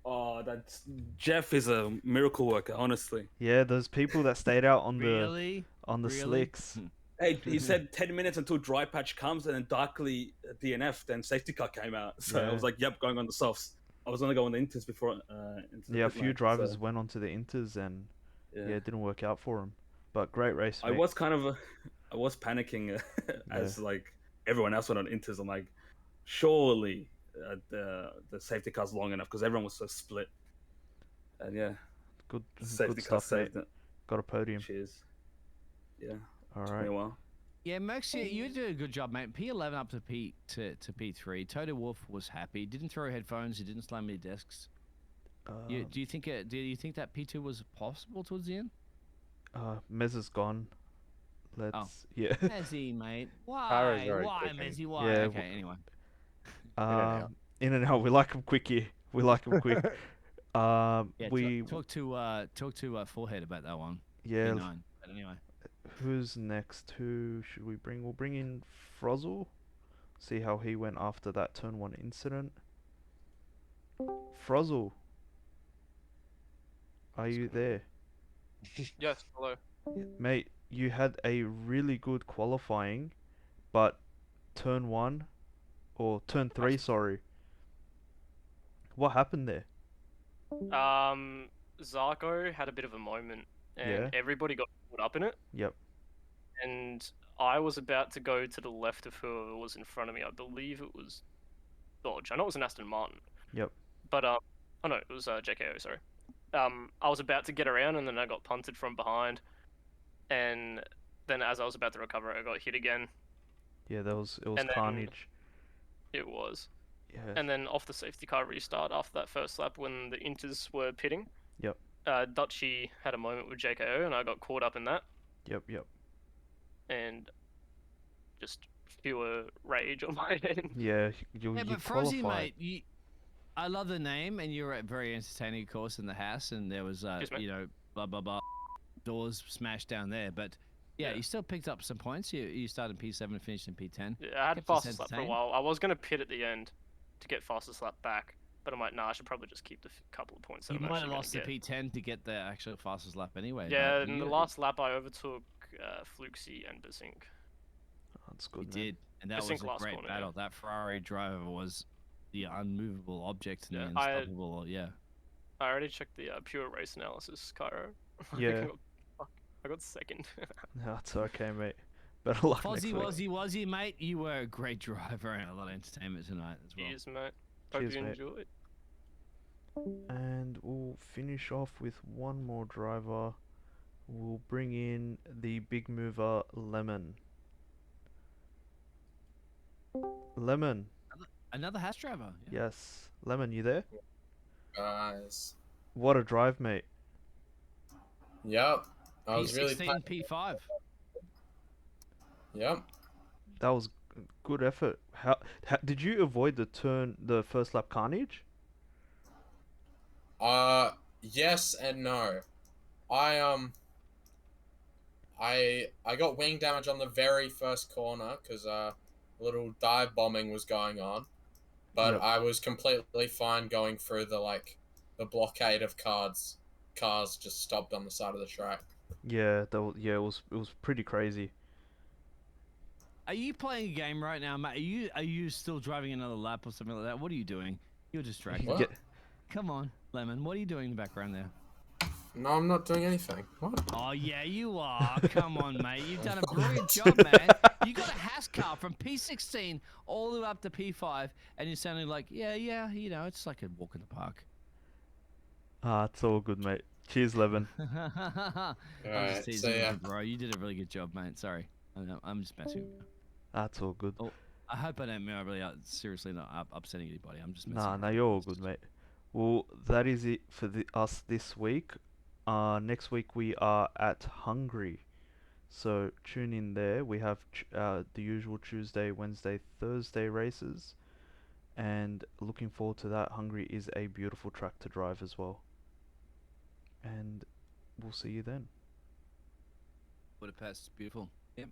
Oh, that's Jeff is a miracle worker, honestly. Yeah, those people that stayed out on really, the really? slicks. Hey, he said 10 minutes until dry patch comes, and then darkly DNF, then safety car came out. So Yeah. I was like, yep, going on the softs. I was gonna go on the inters before. Into the Yeah, a pit few lane, drivers so, went onto the inters and yeah. it didn't work out for them. But great race, I mate. was kind of, I was panicking as like everyone else went on inters. I'm like, surely the safety car's long enough because everyone was so split. And yeah, Good, safety good car stuff, mate. saved it. Got a podium. Cheers. Yeah. All Took me right. a while. Yeah, Max, you did a good job, mate. P11 up to P3. Toto Wolf was happy. Didn't throw headphones. He didn't slam any desks. Do you think that P2 was possible towards the end? Mez is gone. Let's yeah. Mezzy, mate. Para's Why? very Why, quick and Mezzy? Why? Yeah, Okay, anyway. in and out. In and out. We like him quick here. We like him quick. Yeah, We talk to Forehead about that one. yeah. P9. But anyway. Who's next? Who should we bring? We'll bring in Frozzle. See how he went after that turn 1 incident. Frozzle, are you there? Yes, hello. Mate, you had a really good qualifying, but turn 1 or turn 3, sorry. What happened there? Zarko had a bit of a moment, and Yeah. everybody got caught up in it. Yep. And I was about to go to the left of whoever was in front of me. I believe it was Dodge. I know it was an Aston Martin. Yep. But oh no, it was JKO. Sorry. I was about to get around, and then I got punted from behind, and then as I was about to recover, I got hit again. Yeah, it was And then- carnage. It was. Yeah. And then off the safety car restart after that first lap when the Inters were pitting. Yep. Dutchy had a moment with JKO, and I got caught up in that. Yep. And just pure rage on my end. Yeah, you Yeah, you but Frozzy, qualified. mate, I love the name, and you were very entertaining, of course, in the house, and there was, Excuse me? you know, blah blah blah, doors smashed down there. But yeah, Yeah. you still picked up some points. You started in P7 and finished in P10. Yeah, I had Kept us fastest lap for a entertained. while. I was gonna pit at the end to get fastest lap back, but I'm like, nah, I should probably just keep the couple of points. That You I'm might actually have lost the gonna get. P10 to get the actual fastest lap anyway. Yeah, but in the you- last lap I overtook Fluxy and Bazink. That's You good, man. did, and that I was think a last great corner, battle. That Ferrari driver was the unmovable object and Yeah, the unstoppable. Yeah. I already checked the pure race analysis, Cairo. I think Yeah. I got second. That's okay, mate. Better luck next Fozzie, week. Wozzie, mate, you were a great driver and a lot of entertainment tonight as well. Cheers, mate. Hope Cheers, you mate. enjoyed. And we'll finish off with one more driver. We'll bring in the big mover, Lemon. Lemon, Another Haas driver. Yeah. yes. Lemon, you there? Guys. What a drive, mate. Yep. I was really. P16, P5. Yep. That was good effort. How did you avoid the first lap carnage? Yes and no. I got wing damage on the very first corner because a little dive bombing was going on, but Yep. I was completely fine going through the blockade of cars just stopped on the side of the track. Yeah, it was pretty crazy. Are you playing a game right now, mate? Are you still driving another lap or something like that? What are you doing? You're distracted. What? Get- Come on, Lemon. What are you doing in the background there? No, I'm not doing anything. What? Oh yeah, you are. Come on, mate. You've done a brilliant job, man. You got a Haas car from P16 all the way up to P5, and you're sounding like, yeah, you know, it's like a walk in the park. It's all good, mate. Cheers, Lemon. I'm Alright, just teasing so with yeah. you, bro. You did a really good job, mate. Sorry. I'm just messing with you. That's all good. Oh, I hope I don't really seriously not upsetting anybody. I'm just messing Nah, with nah, you. you're all good, mate. Well, that is it for us this week. Next week we are at Hungary, so tune in there. We have the usual Tuesday, Wednesday, Thursday races, and looking forward to that. Hungary is a beautiful track to drive as well, and we'll see you then. Budapest is beautiful. Yep.